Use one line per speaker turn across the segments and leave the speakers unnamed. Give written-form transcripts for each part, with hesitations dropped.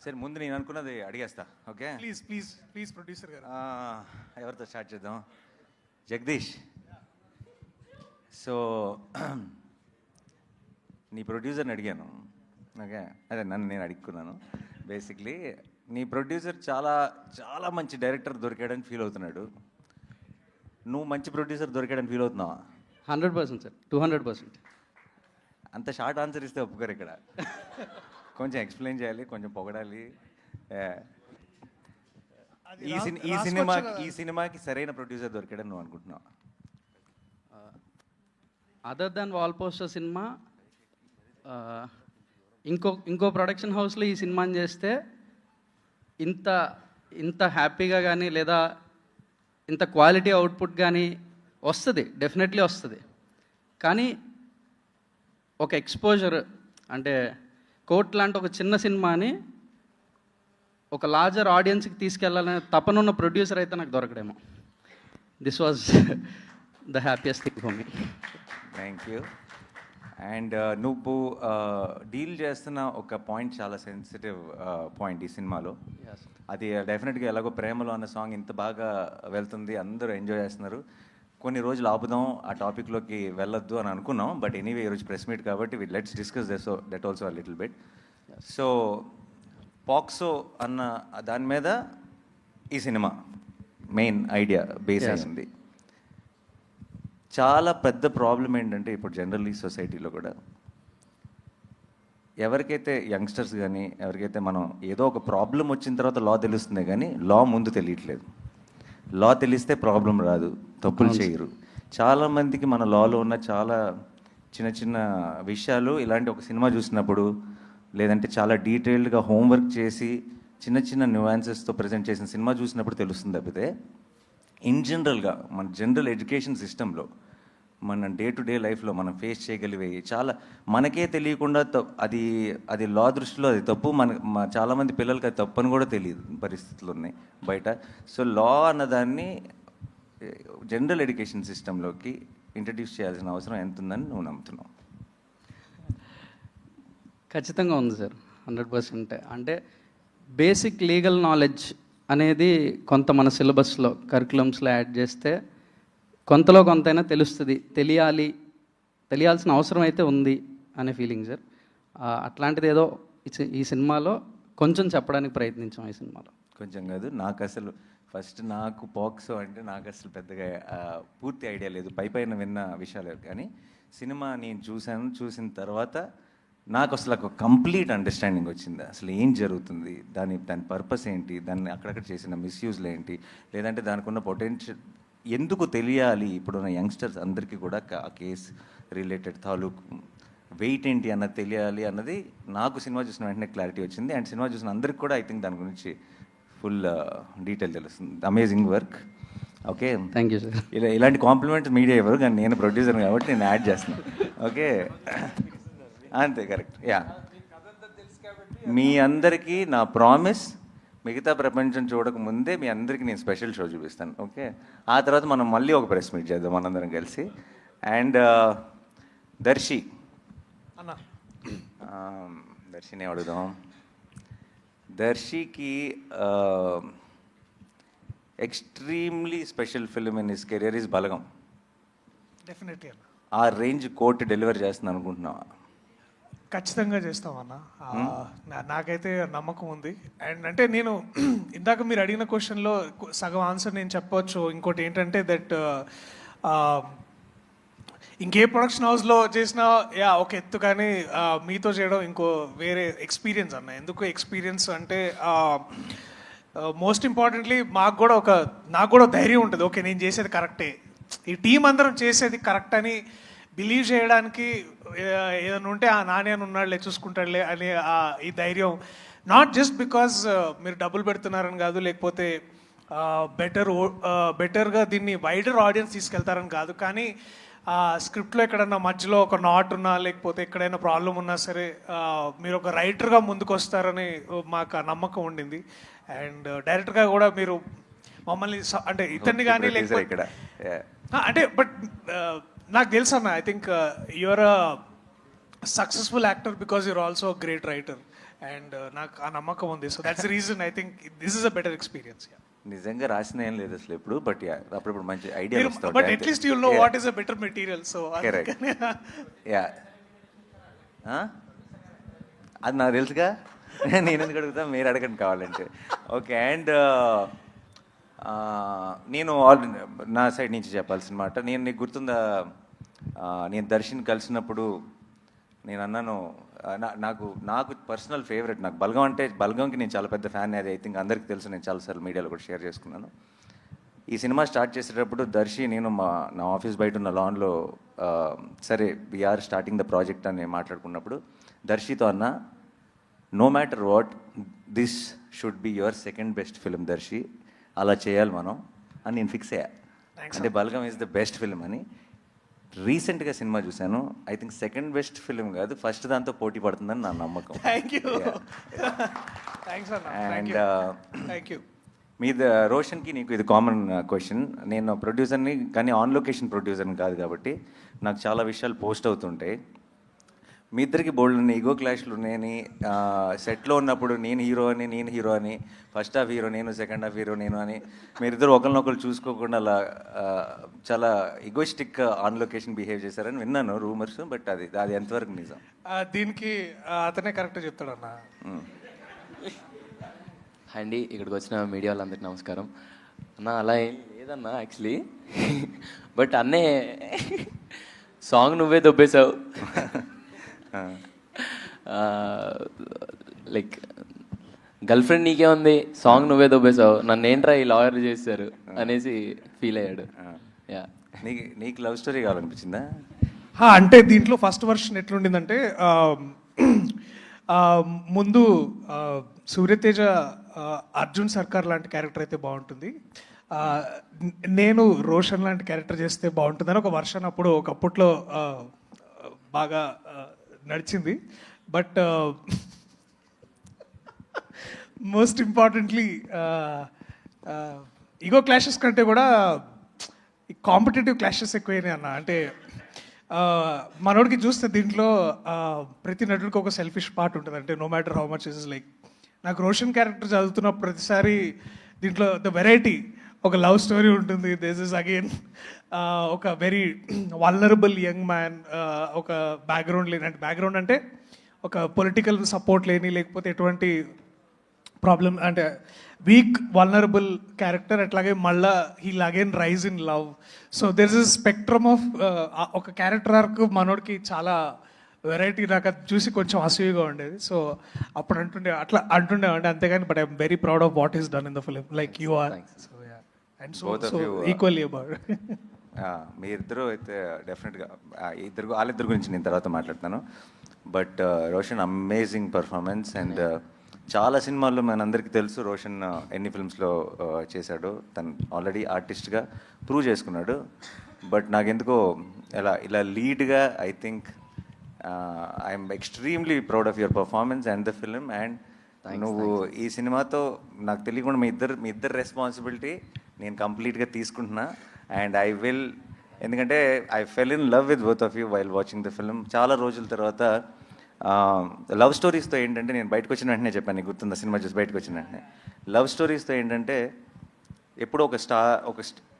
సరే ముందు నేను అనుకున్నది అడిగేస్తా. Okay,
please please please producer గారు.
ఎవరితో స్టార్ట్ చేద్దాం? జగదీష్. సో నీ ప్రొడ్యూసర్ని అడిగాను. ఓకే, అదే నన్ను నేను అడుక్కున్నాను. బేసిక్లీ నీ ప్రొడ్యూసర్ చాలా చాలా మంచి డైరెక్టర్ దొరికాడని ఫీల్ అవుతున్నాడు. నువ్వు మంచి ప్రొడ్యూసర్ దొరికాడని ఫీల్ అవుతున్నావా?
100% సార్, 200%.
అంత షార్ట్ ఆన్సర్ ఇస్తే ఒప్పుకోరు ఇక్కడ. కొంచెం ఎక్స్ప్లెయిన్ చేయాలి, కొంచెం పొగడాలి. ఈ సినిమాకి సరైన ప్రొడ్యూసర్ దొరికాడని నువ్వు అనుకుంటున్నావు?
Other than wall poster cinema, ఇంకో ప్రొడక్షన్ హౌస్లో ఈ సినిమాని చేస్తే ఇంత ఇంత హ్యాపీగా కానీ లేదా ఇంత క్వాలిటీ అవుట్పుట్ కానీ వస్తుంది, డెఫినెట్లీ వస్తుంది. కానీ ఒక ఎక్స్పోజర్ అంటే కోర్ట్ లాంటి ఒక చిన్న సినిమాని ఒక లార్జర్ ఆడియన్స్కి తీసుకెళ్లాలనే తపనున్న ప్రొడ్యూసర్ అయితే నాకు దొరకడేమో. This was the happiest thing for me.
Thank you. And నువ్వు డీల్ చేస్తున్న ఒక పాయింట్ చాలా సెన్సిటివ్ పాయింట్ ఈ సినిమాలో. అది డెఫినెట్గా ఎలాగో ప్రేమలో అన్న సాంగ్ ఇంత బాగా వెళ్తుంది, అందరూ ఎంజాయ్ చేస్తున్నారు. కొన్ని రోజులు ఆపుదాం, ఆ టాపిక్లోకి వెళ్ళొద్దు అని అనుకున్నాం. బట్ ఎనీవే ఈరోజు ప్రెస్ మీట్ కాబట్టి let's discuss that also a little bit. So POCSO అన్న దాని మీద ఈ సినిమా మెయిన్ ఐడియా బేస్ అయింది. చాలా పెద్ద ప్రాబ్లం ఏంటంటే ఇప్పుడు జనరల్లీ సొసైటీలో కూడా ఎవరికైతే యంగ్స్టర్స్ కానీ ఎవరికైతే మనం ఏదో ఒక ప్రాబ్లం వచ్చిన తర్వాత లా తెలుస్తుంది కానీ లా ముందు తెలియట్లేదు. లా తెలిస్తే ప్రాబ్లం రాదు, తప్పులు చేయరు. చాలామందికి మన లాలో ఉన్న చాలా చిన్న చిన్న విషయాలు ఇలాంటి ఒక సినిమా చూసినప్పుడు లేదంటే చాలా డీటెయిల్డ్గా హోంవర్క్ చేసి చిన్న చిన్న న్యూయాన్సెస్తో ప్రజెంట్ చేసిన సినిమా చూసినప్పుడు తెలుస్తుంది. తప్పితే ఇన్ జనరల్గా మన జనరల్ ఎడ్యుకేషన్ సిస్టంలో మన డే టు డే లైఫ్లో మనం ఫేస్ చేయగలిగేవి చాలా మనకే తెలియకుండా అది లా దృష్టిలో అది తప్పు. చాలామంది పిల్లలకి అది తప్పు అని కూడా తెలియదు పరిస్థితులు ఉన్నాయి బయట. సో లా అన్నదాన్ని జనరల్ ఎడ్యుకేషన్ సిస్టంలోకి ఇంట్రడ్యూస్ చేయాల్సిన అవసరం ఎంత ఉందని నువ్వు నమ్ముతున్నావు?
ఖచ్చితంగా ఉంది సార్, 100%. అంటే బేసిక్ లీగల్ నాలెడ్జ్ అనేది కొంత మన సిలబస్లో కరికులమ్స్లో యాడ్ చేస్తే కొంతలో కొంతైనా తెలుస్తుంది. తెలియాల్సిన అవసరం అయితే ఉంది అనే ఫీలింగ్ సార్. అట్లాంటిది ఏదో ఈ సినిమాలో కొంచెం చెప్పడానికి ప్రయత్నించాం. ఈ సినిమాలో
కొంచెం కాదు, నాకు పాక్సో అంటే నాకు అసలు పెద్దగా పూర్తి ఐడియా లేదు, పైన విన్న విషయాలు. కానీ సినిమా నేను చూసిన తర్వాత నాకు అసలు ఒక కంప్లీట్ అండర్స్టాండింగ్ వచ్చింది. అసలు ఏం జరుగుతుంది, దాని పర్పస్ ఏంటి, దాన్ని అక్కడక్కడ చేసిన మిస్యూజ్లు ఏంటి, లేదంటే దానికి ఉన్న పొటెన్షియల్ ఎందుకు తెలియాలి ఇప్పుడున్న యంగ్స్టర్స్ అందరికీ కూడా ఆ కేసు రిలేటెడ్ తాలూకు వెయిట్ ఏంటి అన్నది తెలియాలి అన్నది నాకు సినిమా చూసిన వెంటనే క్లారిటీ వచ్చింది. అండ్ సినిమా చూసిన అందరికి కూడా ఐ థింక్ దాని గురించి ఫుల్ డీటెయిల్ తెలుస్తుంది. Amazing work. Okay,
thank you sir.
ఇలాంటి కాంప్లిమెంట్స్ మీడియా ఇవ్వరు, కానీ నేను ప్రొడ్యూసర్ కాబట్టి నేను యాడ్ చేస్తున్నాను. ఓకే, అంతే, కరెక్ట్. యా, మీ అందరికీ నా ప్రామిస్, మిగతా ప్రపంచం చూడక ముందే మీ అందరికీ నేను స్పెషల్ షో చూపిస్తాను. ఓకే, ఆ తర్వాత మనం మళ్ళీ ఒక ప్రెస్ మీట్ చేద్దాం మనందరం కలిసి. అండ్ దర్శిని అడుగుదాం. దర్శికి extremely special film in his career is Balagam.
Definitely అన్న.
ఆ రేంజ్ కోర్టు డెలివర్ చేస్తుంది అనుకుంటున్నావా?
ఖచ్చితంగా చేస్తామన్న, నాకైతే నమ్మకం ఉంది. అండ్ అంటే నేను ఇందాక మీరు అడిగిన క్వశ్చన్లో సగం ఆన్సర్ నేను చెప్పవచ్చు. ఇంకోటి ఏంటంటే దట్ ఇంకే ప్రొడక్షన్ హౌస్లో చేసినా ఒక ఎత్తు, కానీ మీతో చేయడం ఇంకో వేరే ఎక్స్పీరియన్స్ అన్న. ఎందుకు ఎక్స్పీరియన్స్ అంటే మోస్ట్ ఇంపార్టెంట్లీ నాకు కూడా ధైర్యం ఉంటుంది. ఓకే, నేను చేసేది కరెక్టే, ఈ టీం అందరం చేసేది కరెక్ట్ అని బిలీవ్ చేయడానికి ఏదైనా ఉంటే ఆ నాని అని ఉన్నాడులే, చూసుకుంటాడులే అనే ఈ ధైర్యం. నాట్ జస్ట్ బికాజ్ మీరు డబ్బులు పెడుతున్నారని కాదు, లేకపోతే బెటర్గా దీన్ని వైడర్ ఆడియన్స్ తీసుకెళ్తారని కాదు, కానీ స్క్రిప్ట్లో ఎక్కడన్నా మధ్యలో ఒక నాట్ ఉన్నా లేకపోతే ఎక్కడైనా ప్రాబ్లం ఉన్నా సరే మీరు ఒక రైటర్గా ముందుకు వస్తారని మాకు ఆ నమ్మకం ఉండింది. అండ్ డైరెక్టర్గా కూడా మీరు మమ్మల్ని అంటే ఇతన్ని కానీ లేకపోతే అంటే బట్ నాకు తెలుసు అన్న, I think your a successful actor because you're also great writer. And నాకు ఆ నమ్మకం ఉంది. So that's reason I think this is a better experience.
నిజంగా రాసిన ఏం లేదు అసలు ఎప్పుడు, బట్ అప్పుడప్పుడు మంచి idea
but at least you know what is a better material. So
yeah అది నాకు తెలుసుగా, నేను ఎందుకు అడుగుతా, మీరు అడగండి కావాలంటే. ఓకే, అండ్ నేను నా సైడ్ నుంచి చెప్పాల్సిన మాట, నేను నీకు గుర్తుందా, నేను దర్శన్ కలిసినప్పుడు నేను అన్నాను, నాకు పర్సనల్ ఫేవరెట్, నాకు బల్గం అంటే, బల్గంకి నేను చాలా పెద్ద ఫ్యాన్, అది ఐ థింక్ అందరికీ తెలుసు, నేను చాలాసార్లు మీడియాలో కూడా షేర్ చేసుకున్నాను. ఈ సినిమా స్టార్ట్ చేసేటప్పుడు దర్శి నేను నా ఆఫీస్ బయట ఉన్న లాన్లో సరే వీఆర్ స్టార్టింగ్ ద ప్రాజెక్ట్ అని మాట్లాడుకున్నప్పుడు దర్శితో అన్న, no matter what, this should be your second best film Darshi, అలా చేయాలి మనం అని నేను ఫిక్స్ అయ్యా. అంటే Balagam is the best film అని. రీసెంట్గా సినిమా చూశాను, I think second best film కాదు, ఫస్ట్ దాంతో పోటీ పడుతుందని నా నమ్మకం.
Thank you. థ్యాంక్స్ అన్న.
And
thank you.
మీద రోషన్కి నీకు ఇది కామన్ క్వశ్చన్. నేను ప్రొడ్యూసర్ని, కానీ ఆన్ లొకేషన్ ప్రొడ్యూసర్ని కాదు కాబట్టి నాకు చాలా విషయాలు పోస్ట్ అవుతుంటాయి. మీ ఇద్దరికి బోల్డ్ ఈగో క్లాష్లు ఉన్నాయని, సెట్లో ఉన్నప్పుడు నేను హీరో అని, ఫస్ట్ హాఫ్ హీరో నేను, సెకండ్ హాఫ్ హీరో నేను అని, మీరిద్దరు ఒకరినొకరు చూసుకోకుండా అలా చాలా ఈగోయిస్టిక్ ఆన్ లొకేషన్ బిహేవ్ చేశారని విన్నాను రూమర్స్, బట్ అది ఎంతవరకు నిజం?
దీనికి అతనే కరెక్ట్ చెప్తాడన్న.
అండి, ఇక్కడికి వచ్చిన మీడియా వాళ్ళందరికీ నమస్కారం. అన్న అలా ఏం లేదన్న యాక్చువల్లీ, బట్ అన్నే సాంగ్ నువ్వే దొబ్బేశావు. లైక్ గర్ల్ ఫ్రెండ్ నీకే ఉంది, సాంగ్ నువ్వే దొబ్బేశావు, నన్ను ఏంట్రా ఈ లాయర్ చేశారు అనేసి ఫీల్ అయ్యాడు. యా,
నీకు లవ్ స్టోరీ కావాలనిపించిందా?
అంటే దీంట్లో ఫస్ట్ వర్షన్ ఎట్లుండిందంటే, ముందు సూర్యతేజ అర్జున్ సర్కార్ లాంటి క్యారెక్టర్ అయితే బాగుంటుంది, నేను రోషన్ లాంటి క్యారెక్టర్ చేస్తే బాగుంటుందని ఒక వర్షన్ అప్పుడు ఒకప్పట్లో బాగా నడిచింది. But most importantly ego clashes కంటే కూడా కాంపిటేటివ్ క్లాషెస్ ఎక్కువైనాయి అన్న. అంటే మనోడికి చూస్తే దీంట్లో ప్రతి నటుడికి ఒక సెల్ఫిష్ పార్ట్ ఉంటుంది. అంటే no matter how much is like, నాకు రోషన్ క్యారెక్టర్ చదువుతున్న ప్రతిసారి దీంట్లో ద వెరైటీ, ఒక లవ్ స్టోరీ ఉంటుంది, దిస్ ఇస్ అగైన్ ఒక వెరీ వల్నరబుల్ యంగ్ మ్యాన్, ఒక బ్యాక్గ్రౌండ్ లేని, అంటే బ్యాక్గ్రౌండ్ అంటే ఒక పొలిటికల్ సపోర్ట్ లేని, లేకపోతే ఎటువంటి ప్రాబ్లమ్, అంటే వీక్ వల్నరబుల్ క్యారెక్టర్. అట్లాగే మళ్ళా heal again rise in love. So there is spectrum of ఒక క్యారెక్టర్ ఆర్క్ మనోడికి చాలా వెరైటీ. నాకు అది చూసి కొంచెం అసూయగా ఉండేది. సో అప్పుడు అట్లా అంటుండేవండి, అంతేగాని but I'm very proud of what is done in the film, like you are. So yeah, and so equally about.
మీ ఇద్దరు అయితే డెఫినెట్గా వాళ్ళిద్దరు గురించి నేను తర్వాత మాట్లాడతాను. But Roshan amazing performance, and చాలా సినిమాల్లో మనందరికీ తెలుసు రోషన్ ఎన్ని ఫిల్మ్స్లో చేశాడు. తను ఆల్రెడీ ఆర్టిస్ట్గా ప్రూవ్ చేసుకున్నాడు. బట్ నాకెందుకో ఇలా లీడ్గా I think I'm extremely proud of your performance and the film. And నువ్వు ఈ సినిమాతో నాకు తెలియకుండా మీ ఇద్దరు రెస్పాన్సిబిలిటీ నేను కంప్లీట్గా తీసుకుంటున్నా. అండ్ ఐ విల్, ఎందుకంటే I fell in love with both of you while watching the film. చాలా రోజుల తర్వాత లవ్ స్టోరీస్తో ఏంటంటే, నేను బయటకు వచ్చిన వెంటనే చెప్పాను, నీకు గుర్తుందా సినిమా చూసి బయటకు వచ్చిన వెంటనే, లవ్ స్టోరీస్తో ఏంటంటే ఎప్పుడో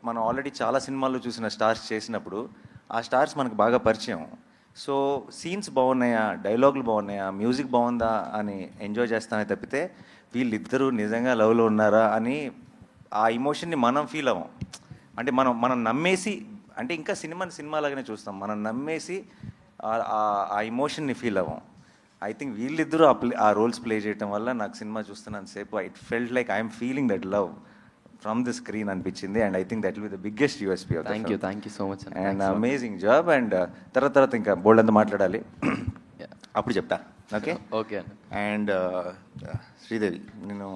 మనం ఆల్రెడీ చాలా సినిమాల్లో చూసిన స్టార్స్ చేసినప్పుడు ఆ స్టార్స్ మనకు బాగా పరిచయం. సో సీన్స్ బాగున్నాయా, డైలాగులు బాగున్నాయా, మ్యూజిక్ బాగుందా అని ఎంజాయ్ చేస్తామే తప్పితే వీళ్ళిద్దరూ నిజంగా లవ్లో ఉన్నారా అని ఆ ఇమోషన్ని మనం ఫీల్ అవ్వం. అంటే మనం నమ్మేసి, అంటే ఇంకా సినిమాలాగానే చూస్తాం, మనం నమ్మేసి ఆ ఇమోషన్ని ఫీల్ అవ్వం. ఐ థింక్ వీళ్ళిద్దరూ ఆ రోల్స్ ప్లే చేయడం వల్ల నాకు సినిమా చూస్తున్నాను సేపు it felt like I'm feeling that love from the screen అనిపించింది. And I think that will be the biggest USP of
thank you so much
and amazing job. And తర్వాత ఇంకా బోల్డ్ అంతా మాట్లాడాలి, అప్పుడు చెప్తా. Okay
okay.
అండ్ శ్రీదేవి, నేను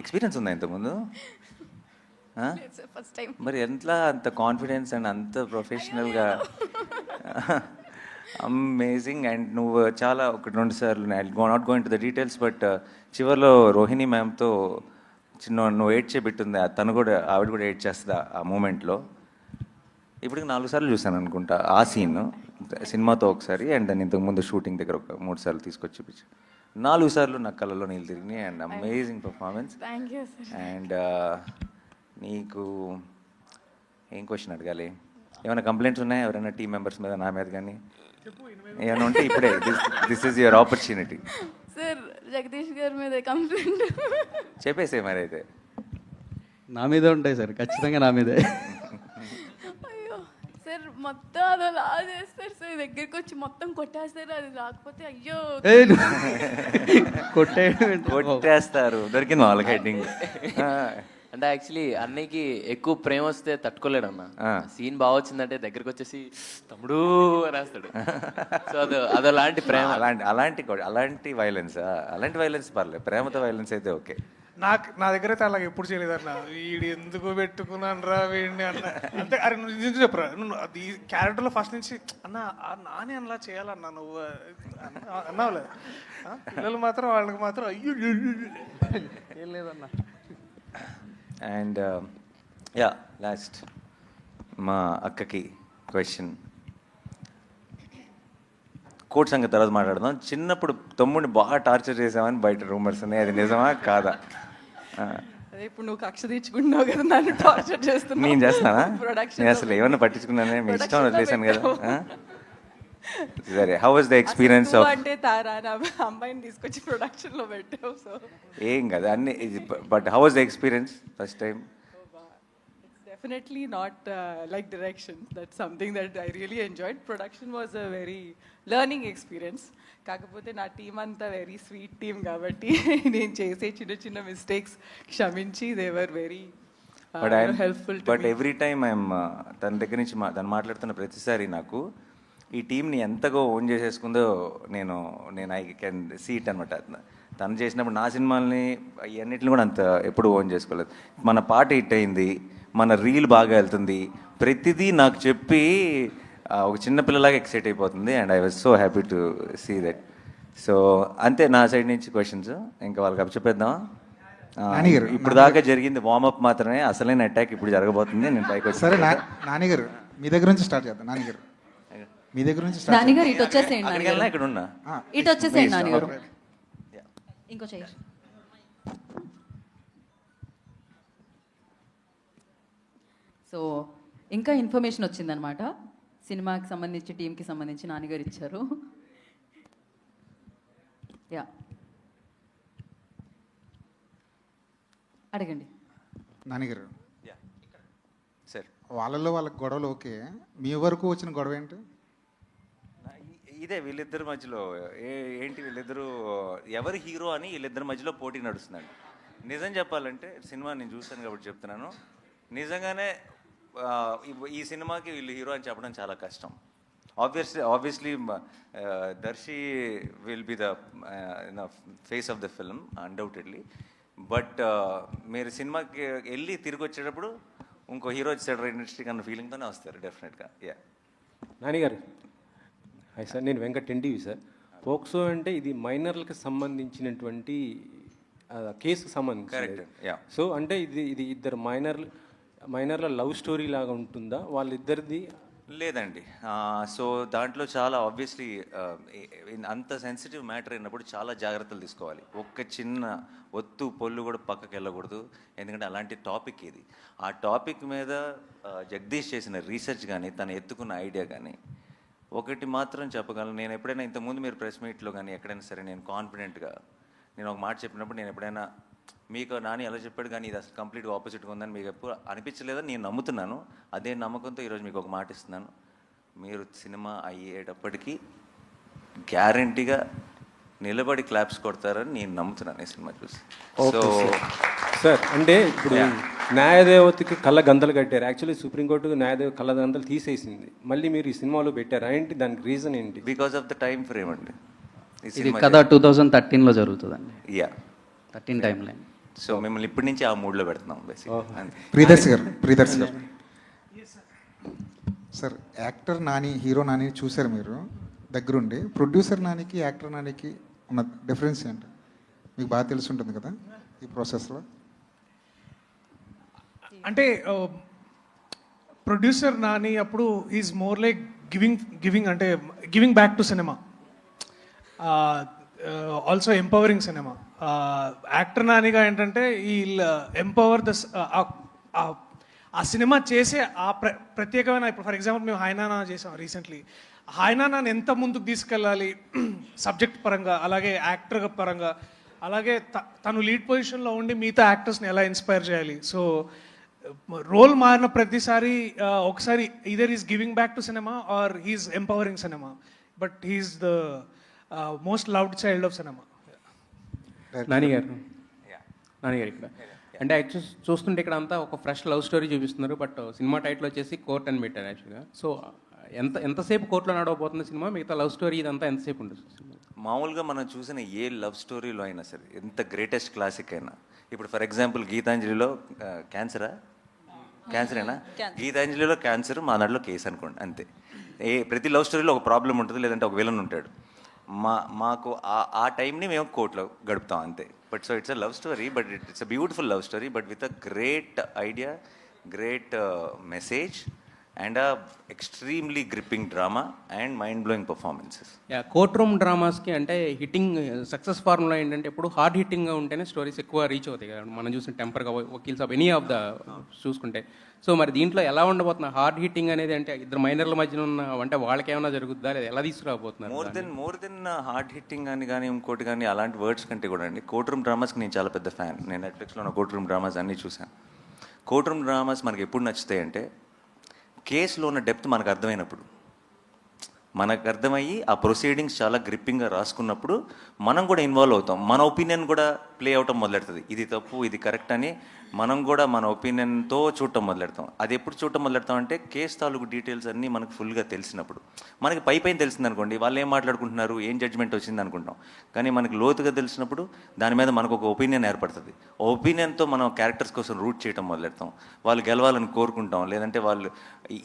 experience ఉందా ఇంతకుముందు? మరి ఎట్లా అంత కాన్ఫిడెన్స్ అండ్ అంత ప్రొఫెషనల్గా? అమేజింగ్. అండ్ నువ్వు చాలా 1-2 సార్లు, not going to the details, but చివరిలో రోహిణి మ్యామ్తో నువ్వు ఏడ్ చేపెట్టుంది, ఆవిడ కూడా ఏడ్ చేస్తుంది ఆ మూమెంట్లో. ఇప్పటికి 4 సార్లు చూసాను అనుకుంటా ఆ సీన్, సినిమాతో ఒకసారి అండ్ దాని ఇంతకుముందు షూటింగ్ దగ్గర ఒక 3 సార్లు తీసుకొచ్చి చూపించాను. 4 సార్లు నా కళ్ళలో నీళ్ళు తిరిగినాయి and amazing performance.
Thank you sir.
And నీకు ఏం క్వశ్చన్ అడగాలి? ఏమైనా కంప్లైంట్స్ ఉన్నాయా ఎవరైనా టీం మెంబర్స్ మీద, నా మీద కానీ ఏమైనా ఉంటే ఇప్పుడే this is your opportunity.
Sir Jagadish గారి మీద కంప్లైంట్.
చెప్పేసే మరి అయితే.
నా మీదే ఉంటాయి సార్, ఖచ్చితంగా నా మీదే.
అయ్యో సార్ మొత్తం అది అలా చేస్తారు సార్, దగ్గరికి వచ్చి మొత్తం కొట్టేస్తారు, అది రాకపోతే అయ్యో.
కొట్టేస్తారు, దొరికింది వాళ్ళకి హెడ్డింగ్.
అంటే యాక్చువల్లీ అన్నయ్యకి ఎక్కువ ప్రేమ వస్తే తట్టుకోలేడు అన్న. సీన్ బాగా వచ్చిందంటే దగ్గరికి వచ్చేసి తమ్ముడు రాస్తాడు. సో అదలాంటి ప్రేమ.
అలాంటి వైలెన్స్ పర్లేదు, ప్రేమతో వైలెన్స్ అయితే ఓకే.
నా దగ్గర అయితే అలాగ ఎప్పుడు చేయలేదన్న. వీడు ఎందుకు పెట్టుకున్నాను రా వీడిని అన్న. అంతే. అరే నువ్వు నిజం చెప్పరా, నువ్వు అది క్యారెక్టర్లో ఫస్ట్ నుంచి అన్న నాని అలా చేయాలన్నా నువ్వు అన్నావులే. పిల్లలు మాత్రం వాళ్ళకి మాత్రం అయ్యో ఏం లేదన్నా.
అండ్ యా లాస్ట్ మా అక్కకి క్వశ్చన్. కోర్ట్ సంగతి తర్వాత మాట్లాడదాం. చిన్నప్పుడు తమ్ముడిని బాగా టార్చర్ చేసామని బయట రూమర్స్ ఉన్నాయి, అది నిజమా కాదా?
అదే ఇప్పుడు నువ్వు కక్ష తీర్చుకుంటున్నావు కదా, నన్ను టార్చర్ చేస్తున్నావు.
నేను చేస్తానా?
ప్రొడక్షన్
నేను అసలు ఏమన్నా పట్టించుకున్నానే, మీ ఇష్టం వదిలేసాను కదా. సరే, how was the experience of?
అంటే తారా నా అమ్మాయిని తీసుకొచ్చి ప్రొడక్షన్ లో పెట్టావు. సో
ఏం కదా అన్ని, but how was the experience first time?
definitely not like direction. That's something that I really enjoyed. Production was a very learning experience. కాకపోతే నా టీం అంతా వెరీ స్వీట్ టీమ్ కాబట్టి నేను చేసే చిన్న చిన్న మిస్టేక్స్ క్షమించి they were very helpful.
But every time I'm తన దగ్గర నుంచి తను మాట్లాడుతున్న ప్రతిసారి నాకు ఈ టీంని ఎంతగా ఓన్ చేసేసుకుందో నేను ఐ కెన్ సీ ఇట్ అనమాట. తను చేసినప్పుడు నా సినిమాల్ని ఇవన్నిటిని కూడా అంత ఎప్పుడు ఓన్ చేసుకోలేదు. మన పాట హిట్ అయింది, మన రీల్ బాగా వెళ్తుంది, ప్రతిదీ నాకు చెప్పి ఒక చిన్న పిల్లలాగా ఎక్సైట్ అయిపోతుంది. And I was so happy to see that. So అంతే నా సైడ్ నుంచి క్వశ్చన్స్. ఇంకా వాళ్ళకి అప్పచెప్పేద్దామా? ఇప్పుడు దాకా జరిగింది వార్మప్ మాత్రమే, అసలైన అటాక్ ఇప్పుడు జరగబోతుంది. నేను పైకి వచ్చి
సరే నానిగారు మీ దగ్గర నుంచి స్టార్ట్ చేద్దాం. నానిగారు మీ దగ్గర నుంచి
నానిగారు ఇటు వచ్చేసేయండి. నానిగారు
ఇక్కడ ఉన్నా,
ఇటు వచ్చేసేయండి నానిగారు. ఇంకో చెయ్యి. సో ఇంకా ఇన్ఫర్మేషన్ వచ్చిందనమాట, సినిమాకి సంబంధించి టీంకి సంబంధించి నాన్నగారు ఇచ్చారు. యా అడగండి.
నానిగారు
సార్,
వాళ్ళలో వాళ్ళకి గొడవలు ఓకే, మీ వరకు వచ్చిన గొడవ ఏంటి?
ఇదే వీళ్ళిద్దరి మధ్యలో ఏంటి, వీళ్ళిద్దరూ ఎవరు హీరో అని వీళ్ళిద్దరి మధ్యలో పోటీ నడుస్తుందండి. నిజం చెప్పాలంటే సినిమా నేను చూస్తాను కాబట్టి చెప్తున్నాను, నిజంగానే ఈ సినిమాకి వీళ్ళు హీరో అని చెప్పడం చాలా కష్టం. Obviously Darshi will be the face of the film undoubtedly. But మీరు సినిమాకి వెళ్ళి తిరిగి వచ్చేటప్పుడు ఇంకో హీరో వచ్చాడు ఇండస్ట్రీకి అన్న ఫీలింగ్తోనే వస్తారు డెఫినెట్గా. యా
నానిగారు హాయ్ సార్, నేను వెంకట్ ఎన్టీవీ సార్. పోక్సో అంటే ఇది మైనర్లకు సంబంధించినటువంటి కేసుకు సంబంధించి. సో అంటే ఇది ఇద్దరు మైనర్ల లవ్ స్టోరీ లాగా ఉంటుందా వాళ్ళిద్దరిది?
లేదండి. సో దాంట్లో చాలా ఆబ్వియస్లీ అంత సెన్సిటివ్ మ్యాటర్ అయినప్పుడు చాలా జాగ్రత్తలు తీసుకోవాలి. ఒక్క చిన్న ఒత్తు పొల్లు కూడా పక్కకి వెళ్ళకూడదు, ఎందుకంటే అలాంటి టాపిక్ ఇది. ఆ టాపిక్ మీద జగదీష్ చేసిన రీసెర్చ్ కానీ తను ఎత్తుకున్న ఐడియా కానీ ఒకటి మాత్రం చెప్పగలను, నేను ఎప్పుడైనా ఇంతకుముందు మీరు ప్రెస్ మీట్లో కానీ ఎక్కడైనా సరే నేను కాన్ఫిడెంట్గా నేను ఒక మాట చెప్పినప్పుడు నేను ఎప్పుడైనా మీకు నాని ఎలా చెప్పాడు కానీ ఇది అసలు కంప్లీట్గా ఆపోజిట్గా ఉందని మీకు ఎప్పుడు అనిపించలేదని నేను నమ్ముతున్నాను. అదే నమ్మకంతో ఈరోజు మీకు ఒక మాట ఇస్తున్నాను, మీరు సినిమా అయ్యేటప్పటికీ గ్యారంటీగా నిలబడి క్లాప్స్ కొడతారని నేను నమ్ముతున్నాను ఈ సినిమా చూసి. సో
సార్ అంటే ఇప్పుడు న్యాయదేవతకి కళ్ళ గంతలు కట్టారు. యాక్చువల్లీ సుప్రీంకోర్టు న్యాయదేవ కళ్ళ గంతలు తీసేసింది, మళ్ళీ మీరు ఈ సినిమాలో పెట్టారు. ఏంటి దానికి రీజన్ ఏంటి?
Because of the time frame అండి.
ఇది కథ 2013లో జరుగుతుందండి.
Yeah
13 time line.
సో మిమ్మల్ని ఇప్పటి నుంచి ఆ మూడ్లో పెడుతున్నాం బేసిక్.
ప్రియదర్శి గారు sir, actor Nani hero Nani చూసారు మీరు దగ్గరుండి, ప్రొడ్యూసర్ నానికి యాక్టర్ నానికి ఉన్న డిఫరెన్స్ ఏంటి మీకు బాగా తెలిసి ఉంటుంది కదా ఈ ప్రాసెస్లో?
అంటే ప్రొడ్యూసర్ నాని అప్పుడు is more like giving back to cinema, also empowering cinema. Actor నానిగా ఏంటంటే ఈ ఎంపవర్ ద ఆ సినిమా చేసే ఆ ప్రత్యేకమైన, ఇప్పుడు ఫర్ ఎగ్జాంపుల్ మేము హాయ్నానా చేసాం రీసెంట్లీ. హాయ్నానాని ఎంత ముందుకు తీసుకెళ్ళాలి సబ్జెక్ట్ పరంగా, అలాగే యాక్టర్ పరంగా, అలాగే తను లీడ్ పొజిషన్లో ఉండి మిగతా యాక్టర్స్ని ఎలా ఇన్స్పైర్ చేయాలి. సో రోల్ మారిన ప్రతిసారి ఒకసారి either is giving back to cinema or he's empowering cinema, but he's the most loved child of cinema.
నానిగారు ఇక్కడ అంటే యాక్చువల్ చూస్తుంటే ఇక్కడ అంతా ఒక ఫ్రెష్ లవ్ స్టోరీ చూపిస్తున్నారు, బట్ సినిమా టైటిల్ వచ్చేసి కోర్ట్ అని పెట్టారు యాక్చువల్గా. సో ఎంతసేపు కోర్టులో నడవబోతుంది సినిమా, మిగతా లవ్ స్టోరీ ఇదంతా ఎంతసేపు ఉంటుంది?
మామూలుగా మనం చూసిన ఏ లవ్ స్టోరీలో అయినా సరే, ఎంత గ్రేటెస్ట్ క్లాసిక్ అయినా, ఇప్పుడు ఫర్ ఎగ్జాంపుల్ గీతాంజలిలో క్యాన్సరేనా, గీతాంజలిలో క్యాన్సర్, మా దాంట్లో కేసు అనుకోండి, అంతే. ప్రతి లవ్ స్టోరీలో ఒక ప్రాబ్లం ఉంటుంది, లేదంటే ఒక విలన్ ఉంటాడు. మాకు ఆ టైంని మేము కోర్టులో గడుపుతాం అంతే. But so it's a love story, but it's a beautiful love story, but with a great idea, great message and a extremely gripping drama and mind blowing performances.
Court room డ్రామాస్కి అంటే హిట్టింగ్ సక్సెస్ ఫార్ములా ఏంటంటే ఎప్పుడు hard హిట్టింగ్గా ఉంటేనే stories ఎక్కువ reach అవుతాయి కదా. మనం చూసిన టెంపర్గా వకీల్స్ ఆఫ్ ఎనీ ఆఫ్ ద చూసుకుంటే. సో మరి దీంట్లో ఎలా ఉండబోతున్నా హార్డ్ హిట్టింగ్ అనేది, అంటే ఇద్దరు మైనర్ల మధ్యన ఉన్న అంటే వాళ్ళకి ఏమైనా జరుగుతుందా, లేదా ఎలా తీసుకురాబోతున్నారు?
మోర్ దెన్ హార్డ్ హిట్టింగ్ అని కానీ ఇంకోటి కానీ అలాంటి వర్డ్స్ కంటే కూడా అండి, కోర్ట్ రూమ్ డ్రామాస్కి నేను చాలా పెద్ద ఫ్యాన్. నేను నెట్ఫ్లిక్స్లో ఉన్న కోర్ట్ రూమ్ డ్రామాస్ అన్నీ చూశాను. కోర్ట్ రూమ్ డ్రామాస్ మనకి ఎప్పుడు నచ్చుతాయి అంటే కేసులో ఉన్న డెప్త్ మనకు అర్థమైనప్పుడు, మనకు అర్థమయ్యి ఆ ప్రొసీడింగ్స్ చాలా గ్రిప్పింగ్గా రాసుకున్నప్పుడు మనం కూడా ఇన్వాల్వ్ అవుతాం. మన ఒపీనియన్ కూడా ప్లే అవటం మొదలెడుతుంది. ఇది తప్పు, ఇది కరెక్ట్ అని మనం కూడా మన ఒపీనియన్తో చూడటం మొదలెడతాం. అది ఎప్పుడు చూడటం మొదలెడతాం అంటే కేసు తాలూకు డీటెయిల్స్ అన్నీ మనకు ఫుల్గా తెలిసినప్పుడు. మనకి పైన తెలిసింది అనుకోండి, వాళ్ళు ఏం మాట్లాడుకుంటున్నారు, ఏం జడ్జ్మెంట్ వచ్చింది అనుకుంటాం. కానీ మనకి లోతుగా తెలిసినప్పుడు దాని మీద మనకు ఒక ఒపీనియన్ ఏర్పడుతుంది. ఆ ఒపీనియన్తో మనం క్యారెక్టర్స్ కోసం రూట్ చేయడం మొదలెడతాం. వాళ్ళు గెలవాలని కోరుకుంటాం, లేదంటే వాళ్ళు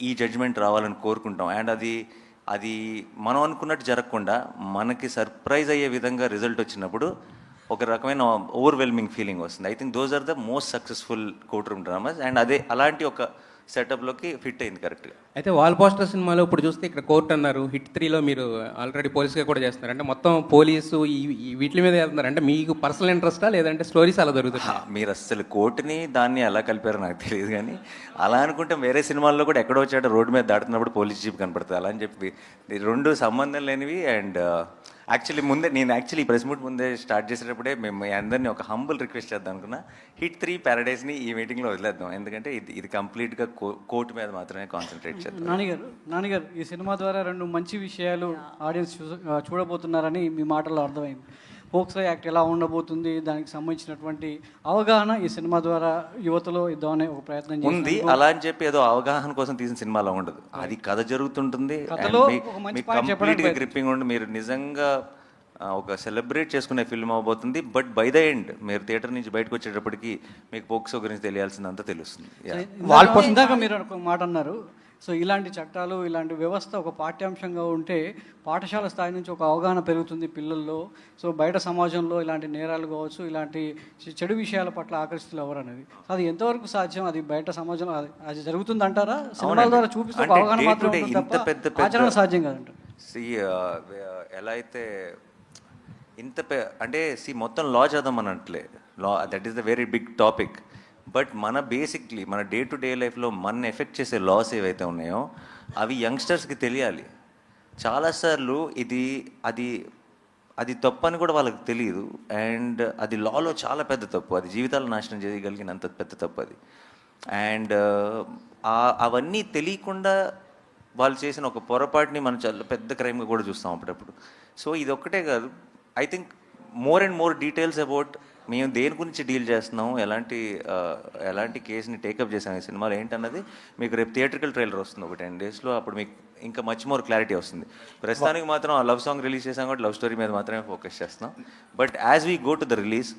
ఈ జడ్జ్మెంట్ రావాలని కోరుకుంటాం. అండ్ అది మనం అనుకున్నట్టు జరగకుండా మనకి సర్ప్రైజ్ అయ్యే విధంగా రిజల్ట్ వచ్చినప్పుడు ఒక రకమైన ఓవర్వెల్మింగ్ ఫీలింగ్ వస్తుంది. I think those are the most successful courtroom dramas. And అలాంటి ఒక సెటప్లోకి ఫిట్ అయింది కరెక్ట్గా.
అయితే వాల్ పోస్టర్ సినిమాలో ఇప్పుడు చూస్తే ఇక్కడ కోర్ట్ అన్నారు, హిట్ 3లో మీరు ఆల్రెడీ పోలీస్గా కూడా చేస్తున్నారు. అంటే మొత్తం పోలీసు వీటి మీద వెళ్తున్నారు. అంటే మీకు పర్సనల్ ఇంట్రెస్టా, లేదంటే స్టోరీస్ అలా దొరుకుతాయి?
మీరు అసలు కోర్టుని దాన్ని ఎలా కలిపారో నాకు తెలియదు, కానీ అలా అనుకుంటే వేరే సినిమాల్లో కూడా ఎక్కడో వచ్చాడు రోడ్డు మీద దాటుతున్నప్పుడు పోలీస్ జీప్ కనపడుతుంది. అలా అని చెప్పి రెండు సంబంధం లేనివి. అండ్ యాక్చువల్లీ ఈ ప్రెస్ మీట్ ముందే స్టార్ట్ చేసేటప్పుడే మేము అందరినీ ఒక హంబుల్ రిక్వెస్ట్ చేద్దాం అనుకున్నా, హిట్ 3 ప్యారడైజ్ని ఈ మీటింగ్లో వదిలేద్దాం, ఎందుకంటే ఇది కంప్లీట్గా కోర్టు మీద మాత్రమే కాన్సన్ట్రేట్ చేద్దాం.
నానిగారు ఈ సినిమా ద్వారా 2 మంచి విషయాలు ఆడియన్స్ చూడబోతున్నారని మీ మాటల్లో అర్థమైంది. పోక్సో యాక్ట్ ఎలా ఉండబోతుంది, దానికి సంబంధించినటువంటి అవగాహన ఈ సినిమా ద్వారా యువతలో ఇద్దామనే ఒక ప్రయత్నం
ఉంది. అలా అని చెప్పి ఏదో అవగాహన కోసం తీసిన సినిమాలో ఉండదు, అది కథ జరుగుతుంటుంది. కంప్లీట్గా గ్రిప్పింగ్ ఉండి మీరు నిజంగా ఒక సెలబ్రేట్ చేసుకునే ఫిల్మ్ అవబోతుంది. బట్ బై ద ఎండ్ మీరు థియేటర్ నుంచి బయటకు వచ్చేటప్పటికి మీకు పోక్సో గురించి తెలియాల్సిందంతా తెలుస్తుంది.
ఇందాక మీరు ఒక మాట అన్నారు, సో ఇలాంటి చట్టాలు, ఇలాంటి వ్యవస్థ ఒక పాఠ్యాంశంగా ఉంటే పాఠశాల స్థాయి నుంచి ఒక అవగాహన పెరుగుతుంది పిల్లల్లో. సో బయట సమాజంలో ఇలాంటి నేరాలు కావచ్చు, ఇలాంటి చెడు విషయాల పట్ల ఆకర్షితులు ఎవరు అనేది అది ఎంతవరకు సాధ్యం? అది బయట సమాజంలో అది జరుగుతుంది అంటారా? సినిమాల ద్వారా చూపిస్తే అవగాహన మాత్రం ఆచరణ సాధ్యం కదంటారు.
ఎలా అయితే అంటే మొత్తం లా చదవమనట్లే, law that is the very big topic. But మన డే టు డే లైఫ్లో మన ఎఫెక్ట్ చేసే లాస్ ఏవైతే ఉన్నాయో అవి యంగ్స్టర్స్కి తెలియాలి. చాలాసార్లు అది తప్పు అని కూడా వాళ్ళకి తెలియదు. అండ్ అది లాలో చాలా పెద్ద తప్పు, అది జీవితాలు నాశనం చేయగలిగినంత పెద్ద తప్పు అది. అండ్ అవన్నీ తెలియకుండా వాళ్ళు చేసిన ఒక పొరపాటుని మనం చాలా పెద్ద క్రైమ్గా కూడా చూస్తాం అప్పుడప్పుడు. సో ఇది ఒక్కటే కాదు, I think more and more details about మేము దేని గురించి డీల్ చేస్తున్నాం, ఎలాంటి కేసుని టేకప్ చేసాం ఈ సినిమాలో ఏంటన్నది మీకు రేపు థియేట్రికల్ ట్రైలర్ వస్తుంది ఒక 10 daysలో. అప్పుడు మీకు ఇంకా మచ్ మోర్ క్లారిటీ వస్తుంది. ప్రస్తుతానికి మాత్రం ఆ లవ్ సాంగ్ రిలీజ్ చేసాం కాబట్టి లవ్ స్టోరీ మీద మాత్రమే ఫోకస్ చేస్తున్నాం. But as we go to the release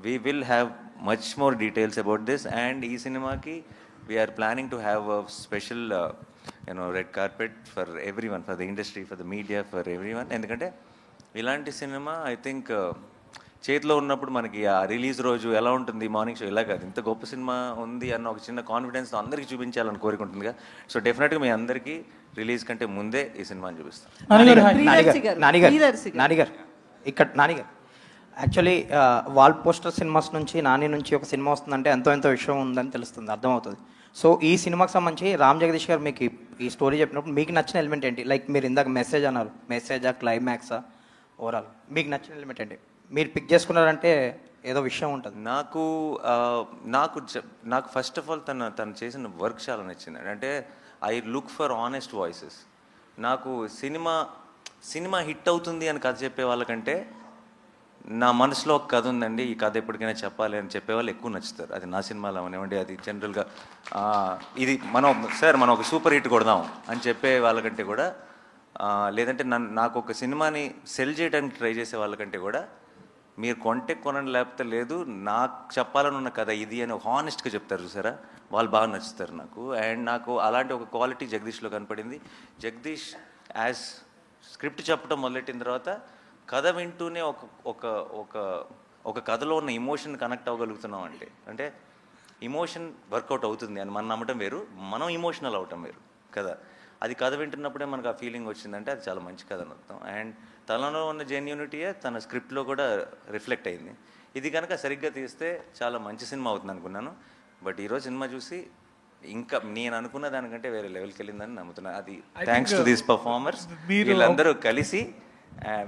we will have much more details about this. And ఈ సినిమాకి we are planning to have a special red carpet for everyone, for the industry, for the media, for everyone. ఎందుకంటే ఇలాంటి cinema I think చేతిలో ఉన్నప్పుడు మనకి ఆ release రోజు ఎలా ఉంటుంది, మార్నింగ్ షో ఇలా కాదు, ఇంత గొప్ప సినిమా ఉంది అన్న ఒక చిన్న కాన్ఫిడెన్స్తో అందరికీ చూపించాలని కోరుకుంటుందిగా. సో డెఫినెట్గా మీ అందరికీ రిలీజ్ కంటే ముందే ఈ సినిమాని చూపిస్తాం.
నానిగారు ఇక్కడ నానిగారు యాక్చువల్లీ వాల్ పోస్టర్ సినిమాస్ నుంచి నాని నుంచి ఒక సినిమా వస్తుందంటే ఎంతో విషయం ఉందని తెలుస్తుంది, అర్థమవుతుంది. సో ఈ సినిమాకి సంబంధించి రామ్ జగదీష్ గారు మీకు ఈ స్టోరీ చెప్పినప్పుడు మీకు నచ్చిన ఎలిమెంట్ ఏంటి? లైక్ మీరు ఇందాక మెసేజ్ అన్నారు, మెసేజా క్లైమాక్సా ఓవరాల్ మీకు నచ్చిన ఎలిమెంట్ ఏంటి? మీరు పిక్ చేసుకున్నారంటే ఏదో విషయం ఉంటుంది.
నాకు ఫస్ట్ ఆఫ్ ఆల్ తను చేసిన వర్క్ చాలా నచ్చింది. అంటే I look for honest voices. నాకు సినిమా హిట్ అవుతుంది అని కథ చెప్పే వాళ్ళకంటే నా మనసులో ఒక కథ ఉందండి, ఈ కథ ఎప్పటికైనా చెప్పాలి అని చెప్పేవాళ్ళు ఎక్కువ నచ్చుతారు. అది నా సినిమాలో అవనివ్వండి, అది జనరల్గా ఇది మనం ఒక సూపర్ హిట్ కొడదాం అని చెప్పే వాళ్ళకంటే కూడా, లేదంటే నాకు ఒక సినిమాని సెల్ చేయడానికి ట్రై చేసే వాళ్ళకంటే కూడా మీరు కొంటే కొనండి లేకపోతే లేదు, నాకు చెప్పాలని ఉన్న కథ ఇది అని ఒక హానెస్ట్గా చెప్తారు చూసారా, వాళ్ళు బాగా నచ్చుతారు నాకు. అండ్ నాకు అలాంటి ఒక క్వాలిటీ జగదీష్లో కనపడింది. జగదీష్ యాజ్ స్క్రిప్ట్ చెప్పడం మొదలెట్టిన తర్వాత కథ వింటూనే ఒక కథలో ఉన్న ఇమోషన్ కనెక్ట్ అవ్వగలుగుతున్నాం అంటే ఇమోషన్ వర్కౌట్ అవుతుంది అని మనం నమ్మటం వేరు, మనం ఇమోషనల్ అవటం వేరు కదా. అది కథ వింటున్నప్పుడే మనకు ఆ ఫీలింగ్ వచ్చిందంటే అది చాలా మంచి కథ అని అర్థం. అండ్ తనలో ఉన్న జెన్యూనిటీయే తన స్క్రిప్ట్లో కూడా రిఫ్లెక్ట్ అయింది. ఇది కనుక సరిగ్గా తీస్తే చాలా మంచి సినిమా అవుతుంది అనుకున్నాను. బట్ ఈరోజు సినిమా చూసి ఇంకా నేను అనుకున్న దానికంటే వేరే లెవెల్కి వెళ్ళిందని నమ్ముతున్నాను. అది థ్యాంక్స్ టు దీస్ పర్ఫార్మర్స్, వీళ్ళందరూ కలిసి